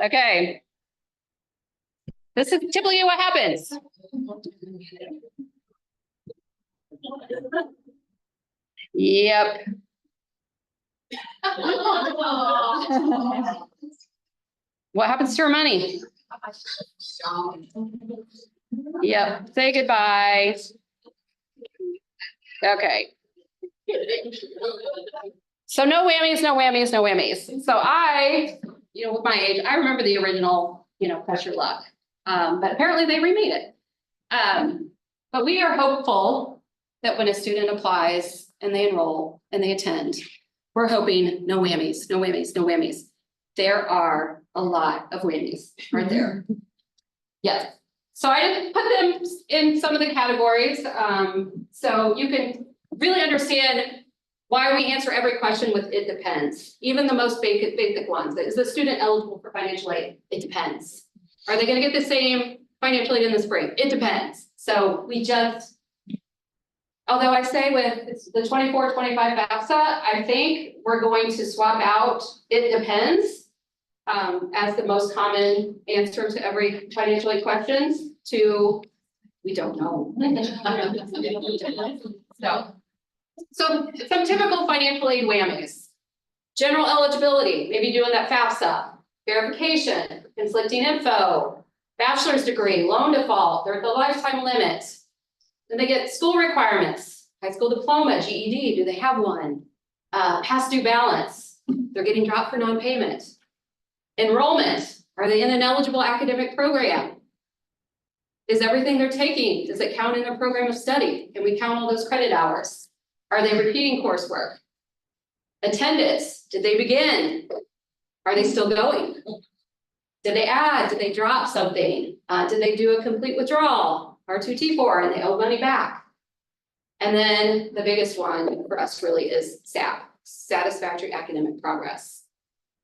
Okay. This is typically what happens. Yep. What happens to her money? Yep, say goodbye. Okay. So no whammies, no whammies, no whammies. So I, with my age, I remember the original, Press Your Luck. But apparently they remade it. But we are hopeful that when a student applies and they enroll and they attend, we're hoping no whammies, no whammies, no whammies. There are a lot of whammies right there. Yes. So I did put them in some of the categories. So you can really understand why we answer every question with "it depends." Even the most basic ones. Is the student eligible for financial aid? It depends. Are they going to get the same financial aid in the spring? It depends. So we just, although I say with the 24-25 FAFSA, I think we're going to swap out "it depends" as the most common answer to every financial aid questions to "we don't know." So some typical financial aid whammies. General eligibility, maybe doing that FAFSA. Verification, conflicting info, bachelor's degree, loan default, they're at the lifetime limit. Then they get school requirements, high school diploma, GED, do they have one? Past due balance, they're getting dropped for non-payment. Enrollment, are they in an eligible academic program? Is everything they're taking, does it count in their program of study? Can we count all those credit hours? Are they repeating coursework? Attendance, did they begin? Are they still going? Did they add? Did they drop something? Did they do a complete withdrawal? R2T4 and they owe money back? And then the biggest one for us really is SAP, satisfactory academic progress.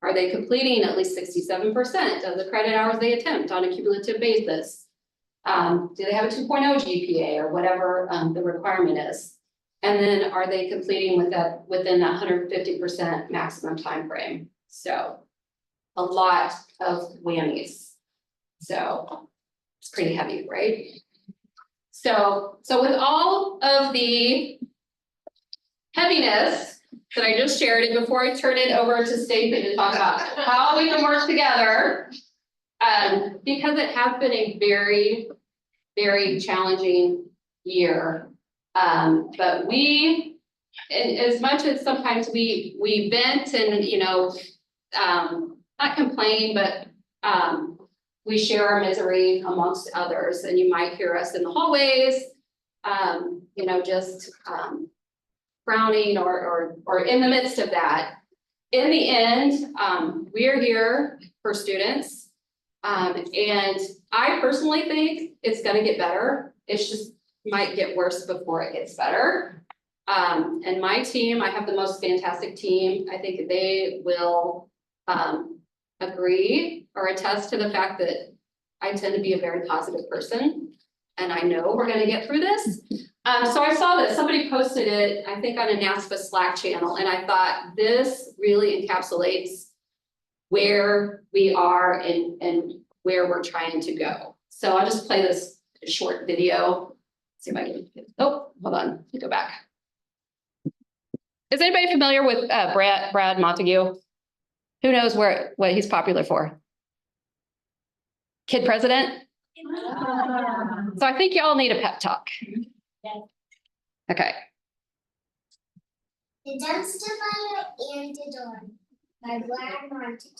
Are they completing at least 67% of the credit hours they attempt on a cumulative basis? Do they have a 2.0 GPA or whatever the requirement is? And then are they completing within that 150% maximum time frame? So a lot of whammies. So it's pretty heavy, right? So with all of the heaviness that I just shared, and before I turn it over to Stacy to talk about how we can work together, because it has been a very, very challenging year. But we, and as much as sometimes we vent and not complain, but we share our misery amongst others, and you might hear us in the hallways, just frowning or in the midst of that. In the end, we are here for students, and I personally think it's going to get better. It's just might get worse before it gets better. And my team, I have the most fantastic team. I think they will agree or attest to the fact that I tend to be a very positive person, and I know we're going to get through this. So I saw that somebody posted it, I think on a NASPA Slack channel, and I thought this really encapsulates where we are and where we're trying to go. So I'll just play this short video. See if I can, oh, hold on, let me go back. Is anybody familiar with Brad Montague? Who knows what he's popular for? Kid president? So I think y'all need a pep talk. Okay. The dumpster fire and the door by Black Martin.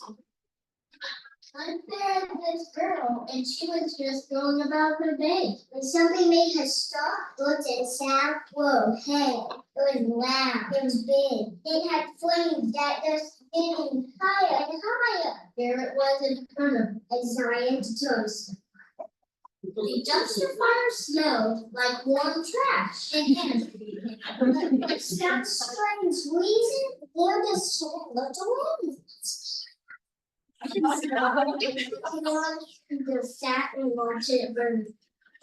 Once there was this girl and she was just going about her day. When something made her stop, looked and sound, whoa, hey, it was loud, it was big. It had flames that just getting higher and higher. There it was in front of a giant dumpster. The dumpster fire smelled like warm trash and it stopped strange wheezing, there just looked away. Just sat and watched it burn.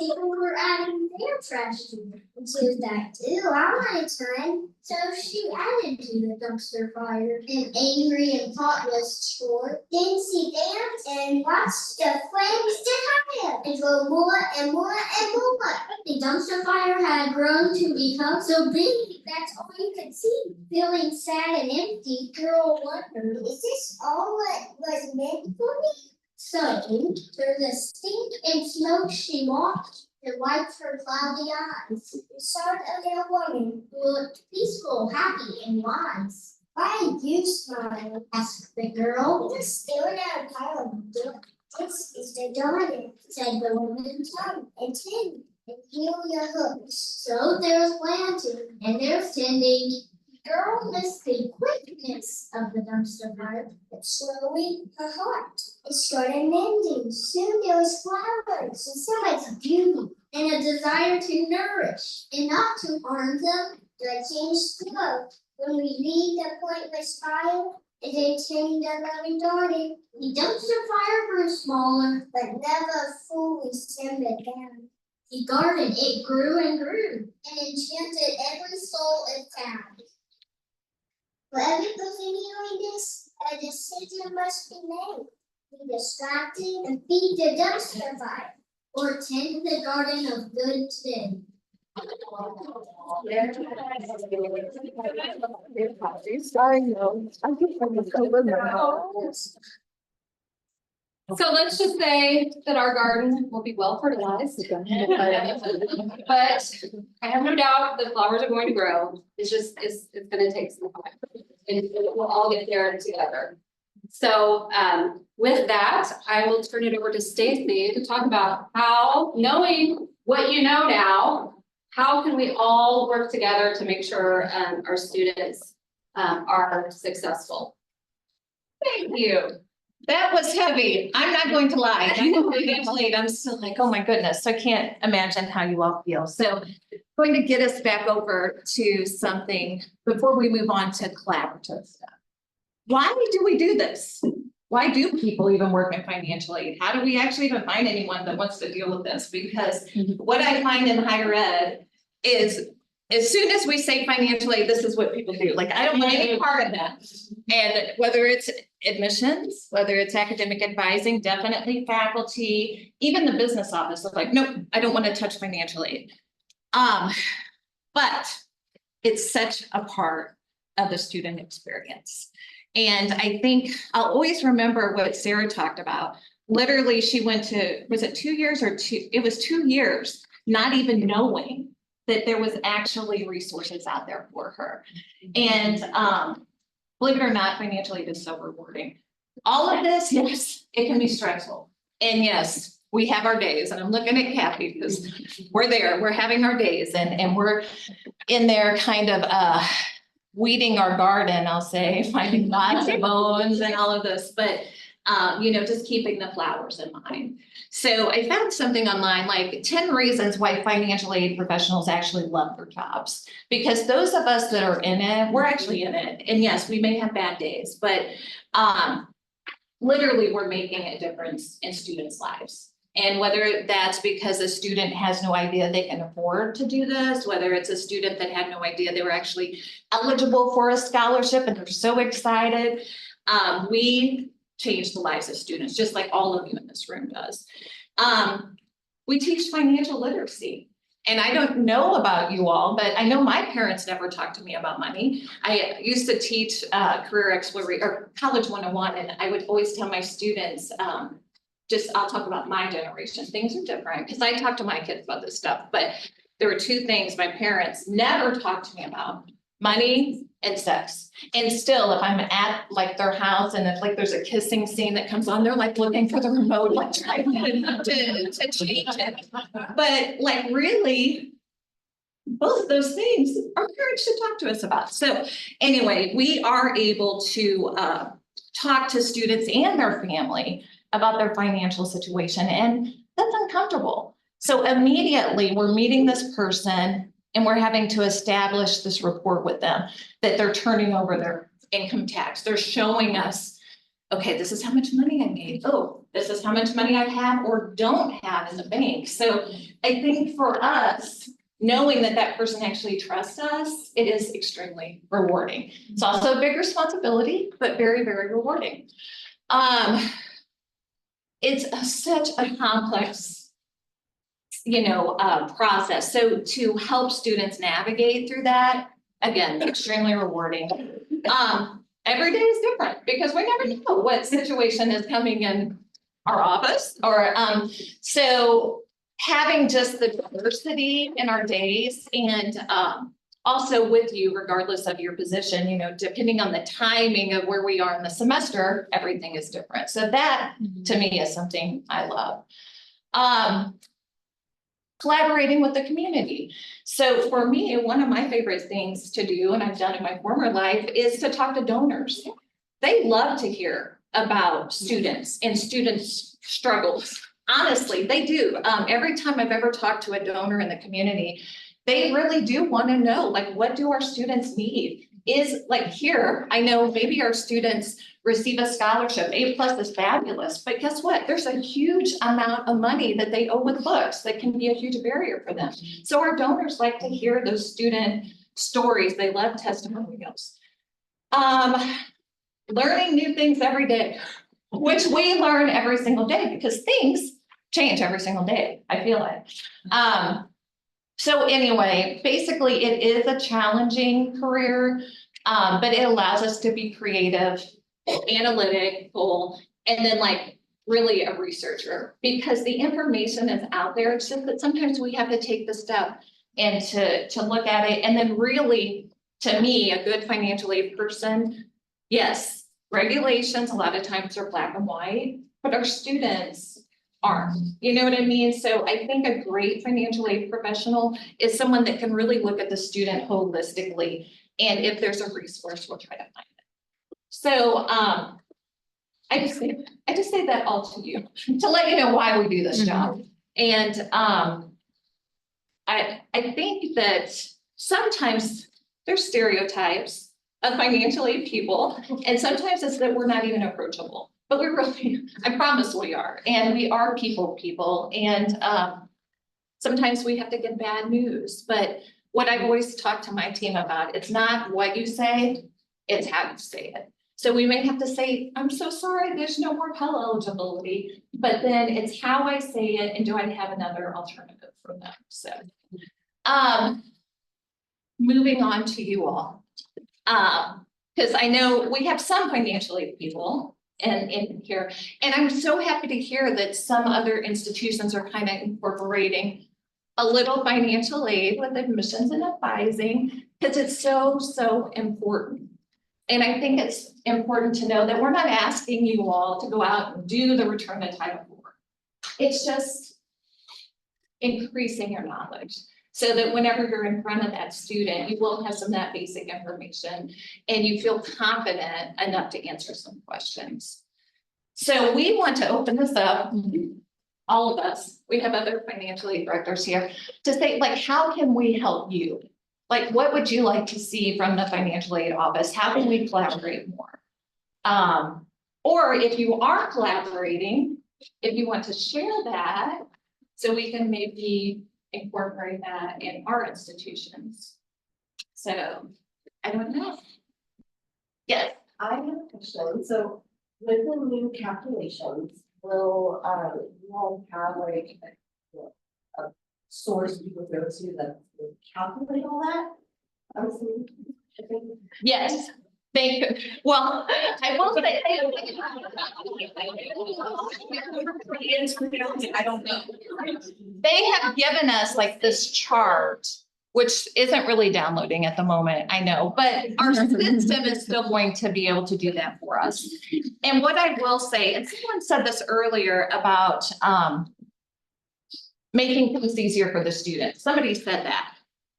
People were adding their trash to it. And she was like, "Ew, I want a ton." So she added to the dumpster fire. And angry and thoughtless short. Then she danced and watched the flames get higher and go more and more and more. The dumpster fire had grown to become so big that's all you could see. Feeling sad and empty, girl wondered, "Is this all what was meant for me?" So, through the stink and smoke she walked and wiped her cloudy eyes. The sort of a woman who looked peaceful, happy, and wise. "Why do you smile?" asked the girl. "Just staring at a pile of dirt. This is the garden," said the woman. "Come and tend and heal your hooks." So there's planting and there's tending. Girl missed the quickness of the dumpster fire, but slowly her heart it started mending. Soon there was flowers and so much beauty and a desire to nourish and not to harm them. The change slow when we leave the pointless fire and they change the loving garden. The dumpster fire grew smaller, but never fully simmered down. The garden it grew and grew and enchanted every soul it found. Whatever goes in healing this, a decision must be made. Be distracted and feed the dumpster fire, or tend the garden of good today. So let's just say that our garden will be well fertilized. But I have no doubt the flowers are going to grow. It's gonna take some time. And we'll all get there together. So with that, I will turn it over to Stacy to talk about how, knowing what you know now, how can we all work together to make sure our students are successful? Thank you. That was heavy. I'm not going to lie. I know we're getting late. I'm still like, oh my goodness. I can't imagine how you all feel. So going to get us back over to something before we move on to collaborative stuff. Why do we do this? Why do people even work in financial aid? How do we actually even find anyone that wants to deal with this? Because what I find in higher ed is as soon as we say financial aid, this is what people do. Like, I don't want any part of that. And whether it's admissions, whether it's academic advising, definitely faculty, even the business office is like, nope, I don't want to touch financial aid. But it's such a part of the student experience. And I think I'll always remember what Sarah talked about. Literally, she went to, was it 2 years or two? It was 2 years, not even knowing that there was actually resources out there for her. And believe it or not, financial aid is so rewarding. All of this, yes, it can be stressful. And yes, we have our days, and I'm looking at Kathy because we're there, we're having our days and we're in there kind of weeding our garden, I'll say, finding lots of bones and all of this, but just keeping the flowers in mind. So I found something online, like 10 reasons why financial aid professionals actually love their jobs. Because those of us that are in it, we're actually in it. And yes, we may have bad days, but literally we're making a difference in students' lives. And whether that's because a student has no idea they can afford to do this, whether it's a student that had no idea they were actually eligible for a scholarship and they're so excited, we change the lives of students, just like all of you in this room does. We teach financial literacy. And I don't know about you all, but I know my parents never talked to me about money. I used to teach career exploration or college 101, and I would always tell my students, I'll talk about my generation. Things are different because I talk to my kids about this stuff, but there were two things my parents never talked to me about: money and sex. And still, if I'm at like their house and if like there's a kissing scene that comes on, they're like looking for the remote, like trying to change it. But like really, both of those things our parents should talk to us about. So anyway, we are able to talk to students and their family about their financial situation, and that's uncomfortable. So immediately we're meeting this person and we're having to establish this rapport with them that they're turning over their income tax. They're showing us, okay, this is how much money I made. Oh, this is how much money I have or don't have in the bank. So I think for us, knowing that that person actually trusts us, it is extremely rewarding. It's also a big responsibility, but very, very rewarding. It's such a complex process. So to help students navigate through that, again, extremely rewarding. Every day is different because we never know what situation is coming in our office or, so having just the diversity in our days and, also with you, regardless of your position, depending on the timing of where we are in the semester, everything is different. So that to me is something I love. Collaborating with the community. So for me, one of my favorite things to do, and I've done in my former life, is to talk to donors. They love to hear about students and students' struggles. Honestly, they do. Every time I've ever talked to a donor in the community, they really do want to know, like, what do our students need? Is like here, I know maybe our students receive a scholarship, A+ is fabulous, but guess what? There's a huge amount of money that they owe with books that can be a huge barrier for them. So our donors like to hear those student stories. They love testimonials. Learning new things every day, which we learn every single day because things change every single day, I feel like. So anyway, basically it is a challenging career, but it allows us to be creative, analytical, and then like really a researcher because the information is out there. It's just that sometimes we have to take the step and to look at it. And then really, to me, a good financial aid person, yes, regulations a lot of times are black and white, but our students aren't. You know what I mean? So I think a great financial aid professional is someone that can really look at the student holistically. And if there's a resource, we'll try to find it. So I just say that all to you to let you know why we do this job. And I think that sometimes there's stereotypes of financial aid people, and sometimes it's that we're not even approachable. But we really, I promise we are, and we are people, and sometimes we have to get bad news. But what I've always talked to my team about, it's not what you say, it's how you say it. So we may have to say, I'm so sorry, there's no more Pell eligibility, but then it's how I say it, and do I have another alternative for them? So, moving on to you all, because I know we have some financial aid people in here. And I'm so happy to hear that some other institutions are kind of incorporating a little financial aid with admissions and advising, because it's so important. And I think it's important to know that we're not asking you all to go out and do the return to Title IV. It's just increasing your knowledge so that whenever you're in front of that student, you will have some of that basic information and you feel confident enough to answer some questions. So we want to open this up, all of us, we have other financial aid directors here, to say, like, how can we help you? Like, what would you like to see from the financial aid office? How can we collaborate more? Or if you are collaborating, if you want to share that, so we can maybe incorporate that in our institutions. So I don't know. Yes. I have a question. So with the new calculations, will you all have like a source you would go to that would calculate all that? I was thinking, I think. Yes, thank you. Well, I will say. I don't know. They have given us like this chart, which isn't really downloading at the moment, I know, but our system is still going to be able to do that for us. And what I will say, and someone said this earlier about making things easier for the students. Somebody said that.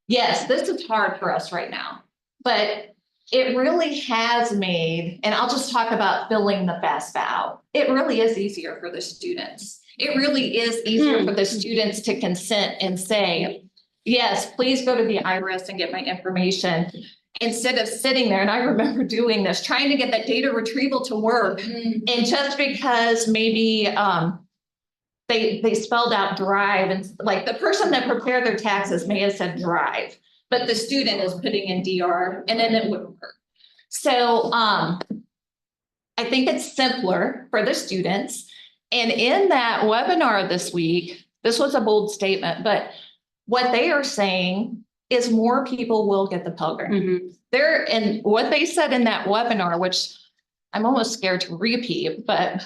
Yes, this is hard for us right now, but it really has made, and I'll just talk about filling the FAFSA out. It really is easier for the students. It really is easier for the students to consent and say, yes, please go to the IRS and get my information. Instead of sitting there, and I remember doing this, trying to get that data retrieval to work. And just because maybe they spelled out drive, and like the person that prepared their taxes may have said drive, but the student is putting in DR and then it wouldn't work. So I think it's simpler for the students. And in that webinar this week, this was a bold statement, but what they are saying is more people will get the Pell Grant. And what they said in that webinar, which I'm almost scared to repeat, but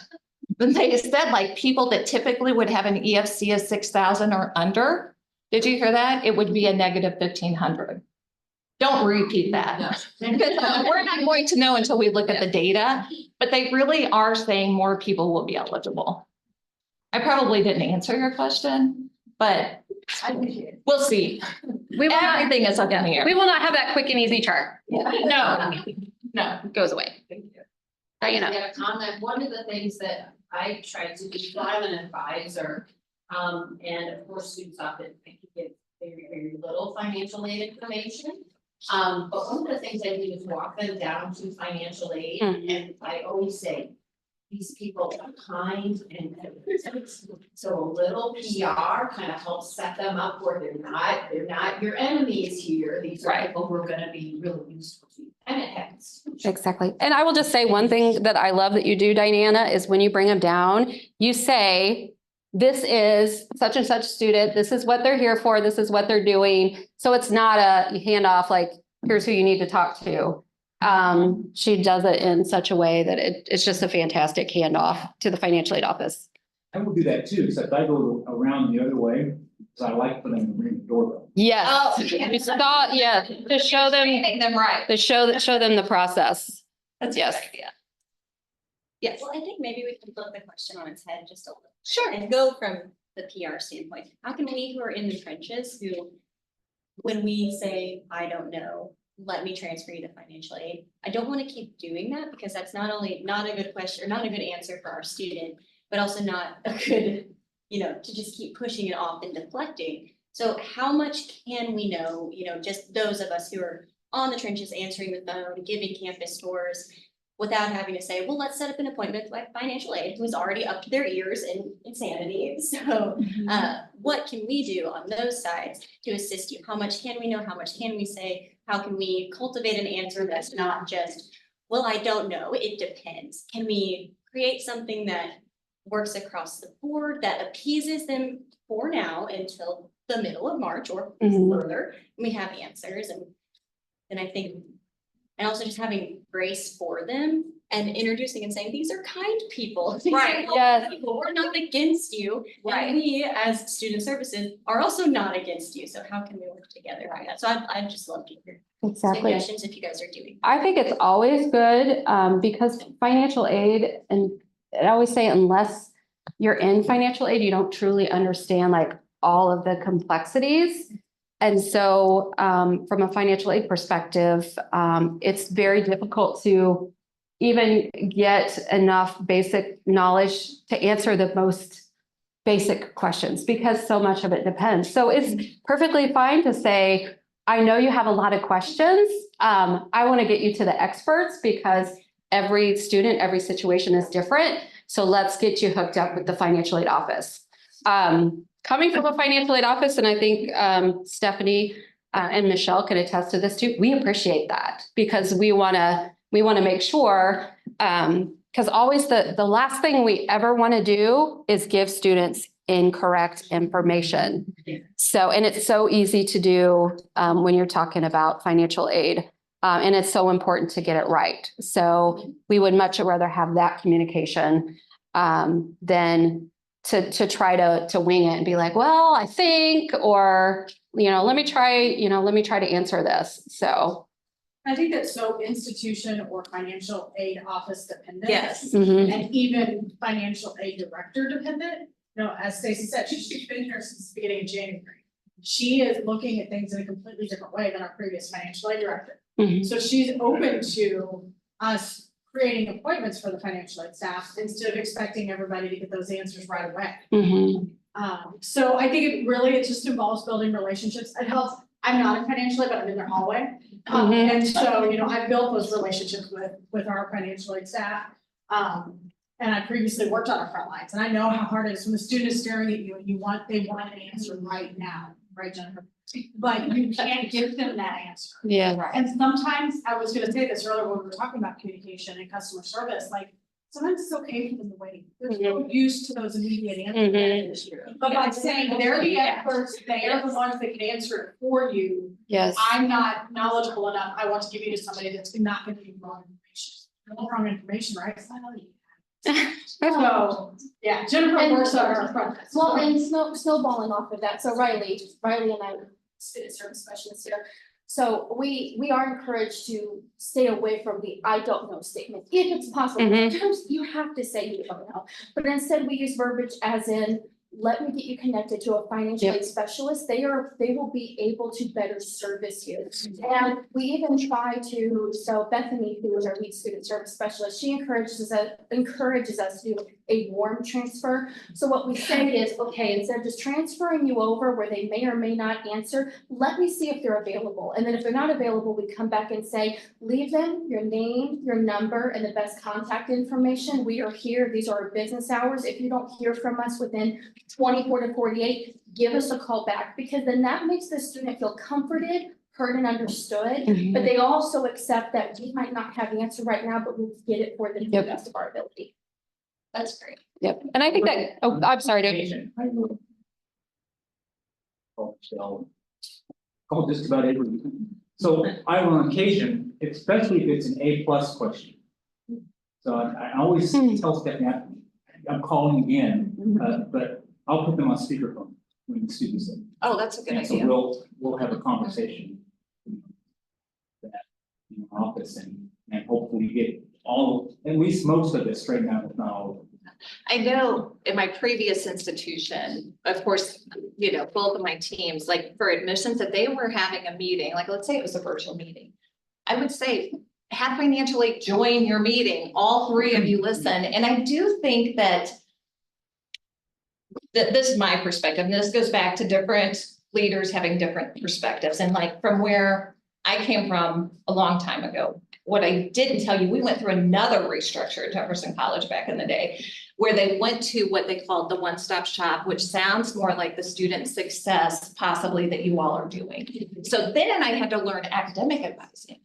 they said like people that typically would have an EFC of 6,000 or under. Did you hear that? It would be a negative 1,500. Don't repeat that. Because we're not going to know until we look at the data, but they really are saying more people will be eligible. I probably didn't answer your question, but we'll see. Everything is up in the air. We will not have that quick and easy chart. No, It goes away. Now you know. I have a comment. One of the things that I tried to do, so I'm an advisor, and of course, students often get very, very little financial aid information. But one of the things I do is walk them down to financial aid, and I always say, these people are kind, and so a little PR kind of helps set them up where they're not your enemies here. These are people who are gonna be really useful to you, and it happens. Exactly. And I will just say one thing that I love that you do, Diana, is when you bring them down, you say, this is such and such student, this is what they're here for, this is what they're doing. So it's not a handoff like, here's who you need to talk to. She does it in such a way that it's just a fantastic handoff to the financial aid office. I will do that too, except I go around the other way, because I like for them to ring the doorbell. Yes. Oh, You saw, yeah, to show them, right. to show them the process. That's Yes. a good idea. Yes. Well, I think maybe we can flip the question on its head just a little. Sure. And go from the PR standpoint. How can we who are in the trenches who, when we say, I don't know, let me transfer you to financial aid, I don't want to keep doing that because that's not only not a good question or not a good answer for our student, but also not a good, to just keep pushing it off and deflecting. So how much can we know, just those of us who are on the trenches, answering the phone, giving campus tours, without having to say, well, let's set up an appointment with financial aid, who's already up to their ears in insanity. So what can we do on those sides to assist you? How much can we know? How much can we say? How can we cultivate an answer that's not just, well, I don't know, it depends. Can we create something that works across the board that appeases them for now until the middle of March or further, and we have answers. And I think, and also just having grace for them and introducing and saying, these are kind people. Right. Yes. We're not against you. Right. And we as student services are also not against you. So how can we work together on that? So I'd just love to hear suggestions if you guys are doing. I think it's always good because financial aid, and I always say, unless you're in financial aid, you don't truly understand like all of the complexities. And so from a financial aid perspective, it's very difficult to even get enough basic knowledge to answer the most basic questions because so much of it depends. So it's perfectly fine to say, I know you have a lot of questions. I want to get you to the experts because every student, every situation is different. So let's get you hooked up with the financial aid office. Coming from a financial aid office, and I think Stephanie and Michelle can attest to this too, we appreciate that because we want to make sure, because always the last thing we ever want to do is give students incorrect information. So, and it's so easy to do when you're talking about financial aid. And it's so important to get it right. So we would much rather have that communication than to try to wing it and be like, well, I think, or, let me try to answer this. So. I think that's so institution or financial aid office dependent. Yes. Mhm. And even financial aid director dependent. As Stacy said, she's been here since the beginning of January. She is looking at things in a completely different way than our previous financial aid director. Mhm. So she's open to us creating appointments for the financial aid staff instead of expecting everybody to get those answers right away. Mhm. So I think it just involves building relationships. It helps. I'm not in financial aid, but I'm in their hallway. And so, I've built those relationships with our financial aid staff. And I previously worked on our front lines, and I know how hard it is when the student is staring at you and they want an answer right now, right, Jennifer? But you can't give them that answer. Yeah. And sometimes, I was gonna say this earlier when we were talking about communication and customer service, like, sometimes it's okay for them to wait. They're so used to those immediate answers. But by saying they're the experts, they are the ones that can answer it for you. Yes. I'm not knowledgeable enough. I want to give you to somebody that's not gonna give you wrong information, right? So, yeah, Jennifer works on our front desk. Well, and snowballing off of that, so Riley and I, student service specialists here. So we are encouraged to stay away from the I don't know statement. If it's possible, sometimes you have to say you don't know. But instead we use verbiage as in, let me get you connected to a financial aid specialist. They will be able to better service you. And we even try to, so Bethany, who is our lead student service specialist, she encourages us to do a warm transfer. So what we say is, okay, instead of just transferring you over where they may or may not answer, let me see if they're available. And then if they're not available, we come back and say, leave them your name, your number, and the best contact information. We are here. These are our business hours. If you don't hear from us within 24 to 48, give us a call back, because then that makes the student feel comforted, heard and understood, but they also accept that we might not have the answer right now, but we'll get it for them to the best of our ability. That's great. Yep. And I think that, I'm sorry to. Call just about every, so I will on occasion, especially if it's an A+ question. So I always tell Stephanie, I'm calling again, but I'll put them on speakerphone when the students in. Oh, that's a good And so idea. we'll have a conversation. That in our office and hopefully get at least most of it straightened out, if not all of it. I know in my previous institution, of course, both of my teams, like for admissions, that they were having a meeting, like let's say it was a virtual meeting. I would say, have financial aid join your meeting, all three of you listen. And I do think that this is my perspective, and this goes back to different leaders having different perspectives. And like from where I came from a long time ago, what I didn't tell you, we went through another restructure at Jefferson College back in the day, where they went to what they called the one-stop shop, which sounds more like the student success possibly that you all are doing. So then I had to learn academic advising.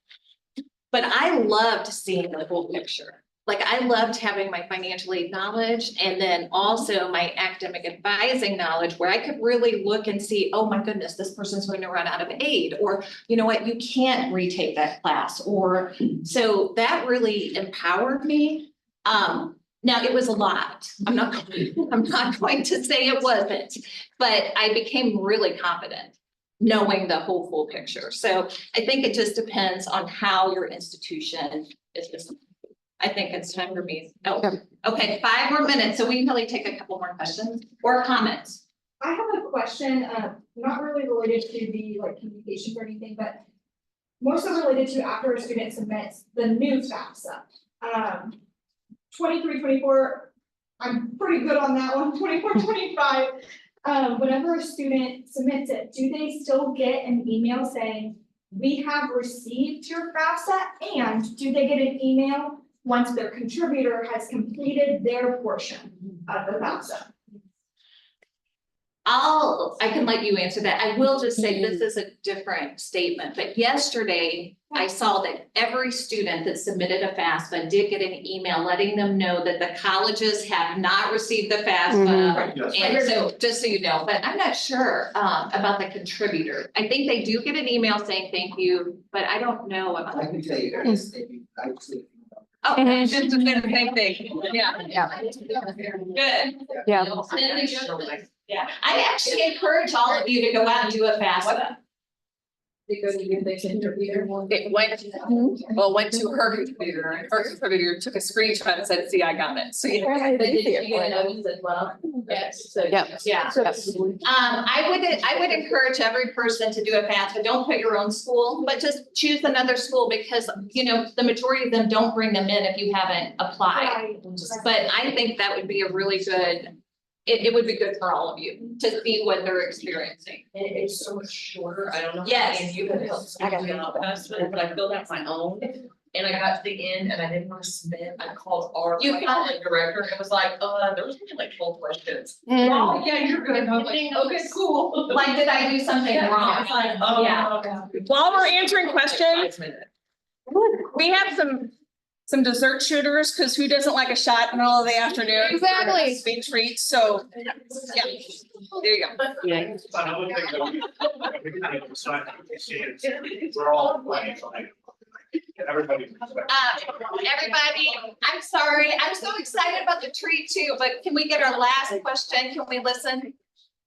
But I loved seeing the whole picture. Like I loved having my financial aid knowledge and then also my academic advising knowledge, where I could really look and see, oh my goodness, this person's going to run out of aid, or you know what, you can't retake that class. Or so that really empowered me. Now it was a lot. I'm not going to say it wasn't, but I became really confident knowing the whole full picture. So I think it just depends on how your institution is. I think it's time for me. Oh, okay, 5 more minutes, so we can probably take a couple more questions or comments. I have a question, not really related to the communications or anything, but more so related to after a student submits the new FAFSA. 23, 24, I'm pretty good on that one. 24, 25. Whenever a student submits it, do they still get an email saying, we have received your FAFSA, and do they get an email once their contributor has completed their portion of the FAFSA? I can let you answer that. I will just say this is a different statement, but yesterday I saw that every student that submitted a FAFSA did get an email letting them know that the colleges have not received the FAFSA. Yes. And so, just so you know, but I'm not sure, about the contributor. I think they do get an email saying thank you, but I don't know about. I can tell you guys, I actually. Oh, just to say the same thing, yeah. Yeah. Good. Yeah. Yeah, I actually encourage all of you to go out and do a FAFSA. It went to her computer, and her computer took a screenshot and said, see, I got it, so you. But did you get a notice as well? Yes. So. Yeah. Yeah. I would encourage every person to do a FAFSA. Don't put your own school, but just choose another school because, you know, the majority of them don't bring them in if you haven't applied. But I think that would be a really good, it would be good for all of you to see what they're experiencing. It's so much shorter, I don't know. Yes. And you can help me out, but I filled out my own. And I got to the end and I didn't want to submit, I called our You got like director, and was like, there was only like 12 questions. Mm. Oh, yeah, you're good, and I was like, okay, cool. Like, did I do something wrong? Yeah. While we're answering questions, 5 minutes. we have some dessert shooters, because who doesn't like a shot in the middle of the afternoon? Exactly. Sweet treats, so, yeah, there you go. Yeah. But I would think that we kind of decide, we're all playing, so like, everybody. Everybody, I'm sorry, I'm so excited about the treat too, but can we get our last question? Can we listen?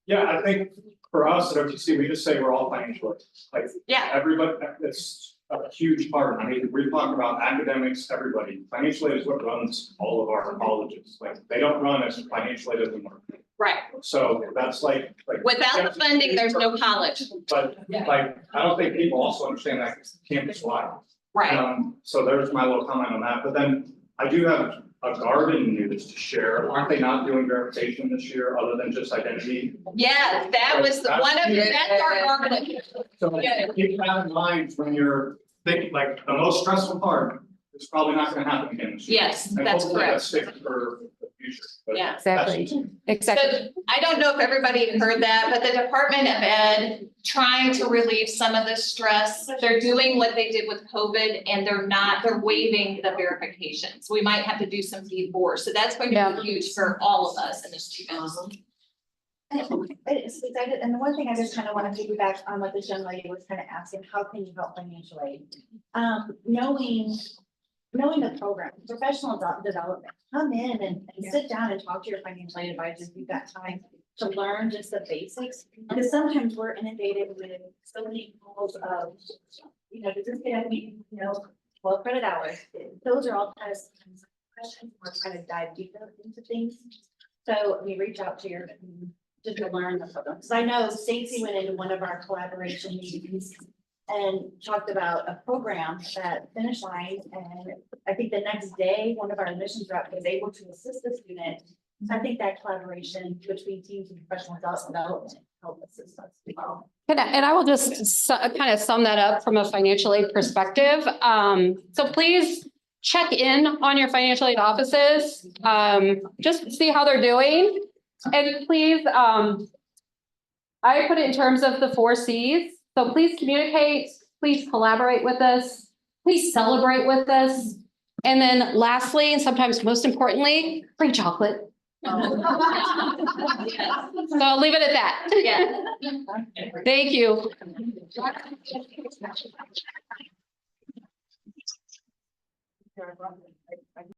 Yeah, I think for us at OTC, we just say we're all financial, like, Yeah. everybody, it's a huge part. I mean, we talk about academics, everybody. Financial aid is what runs all of our colleges. Like, they don't run as financial aid doesn't work. Right. So that's like. Without the funding, there's no college. But like, I don't think people also understand that campus wide. Right. So there's my little comment on that. But then I do have a garden news to share. Aren't they not doing verification this year other than just identity? Yeah, that was one of, that's our argument. So keep that in mind when you're thinking, like, the most stressful part is probably not gonna happen again this year. Yes, And that's hopefully correct. sticks for the future. But Yeah. Exactly. Exactly. So I don't know if everybody heard that, but the Department of Ed trying to relieve some of the stress. They're doing what they did with COVID and they're waiving the verifications. We might have to do some D4. So that's going to be huge for all of us and the students. It's excited, and the one thing I just kind of want to piggyback on what this young lady was kind of asking, how can you help financially? Knowing the program, professional development, come in and sit down and talk to your financial aid advisor if you've got time to learn just the basics. Because sometimes we're inundated with so many calls of, does this get me, 12 credit hours? Those are all kind of questions, we're trying to dive deeper into things. So we reach out to your, just to learn the program. Because I know Stacy went into one of our collaboration meetings and talked about a program that Finish Line, and I think the next day, one of our admissions reps was able to assist the student. I think that collaboration between teams and professional development helped assist us as well. And I will just kind of sum that up from a financial aid perspective. So please check in on your financial aid offices, just see how they're doing. And please, I put it in terms of the 4 C's. So please communicate, please collaborate with us, please celebrate with us. And then lastly, and sometimes most importantly, bring chocolate. So I'll leave it at that. Yeah. Thank you.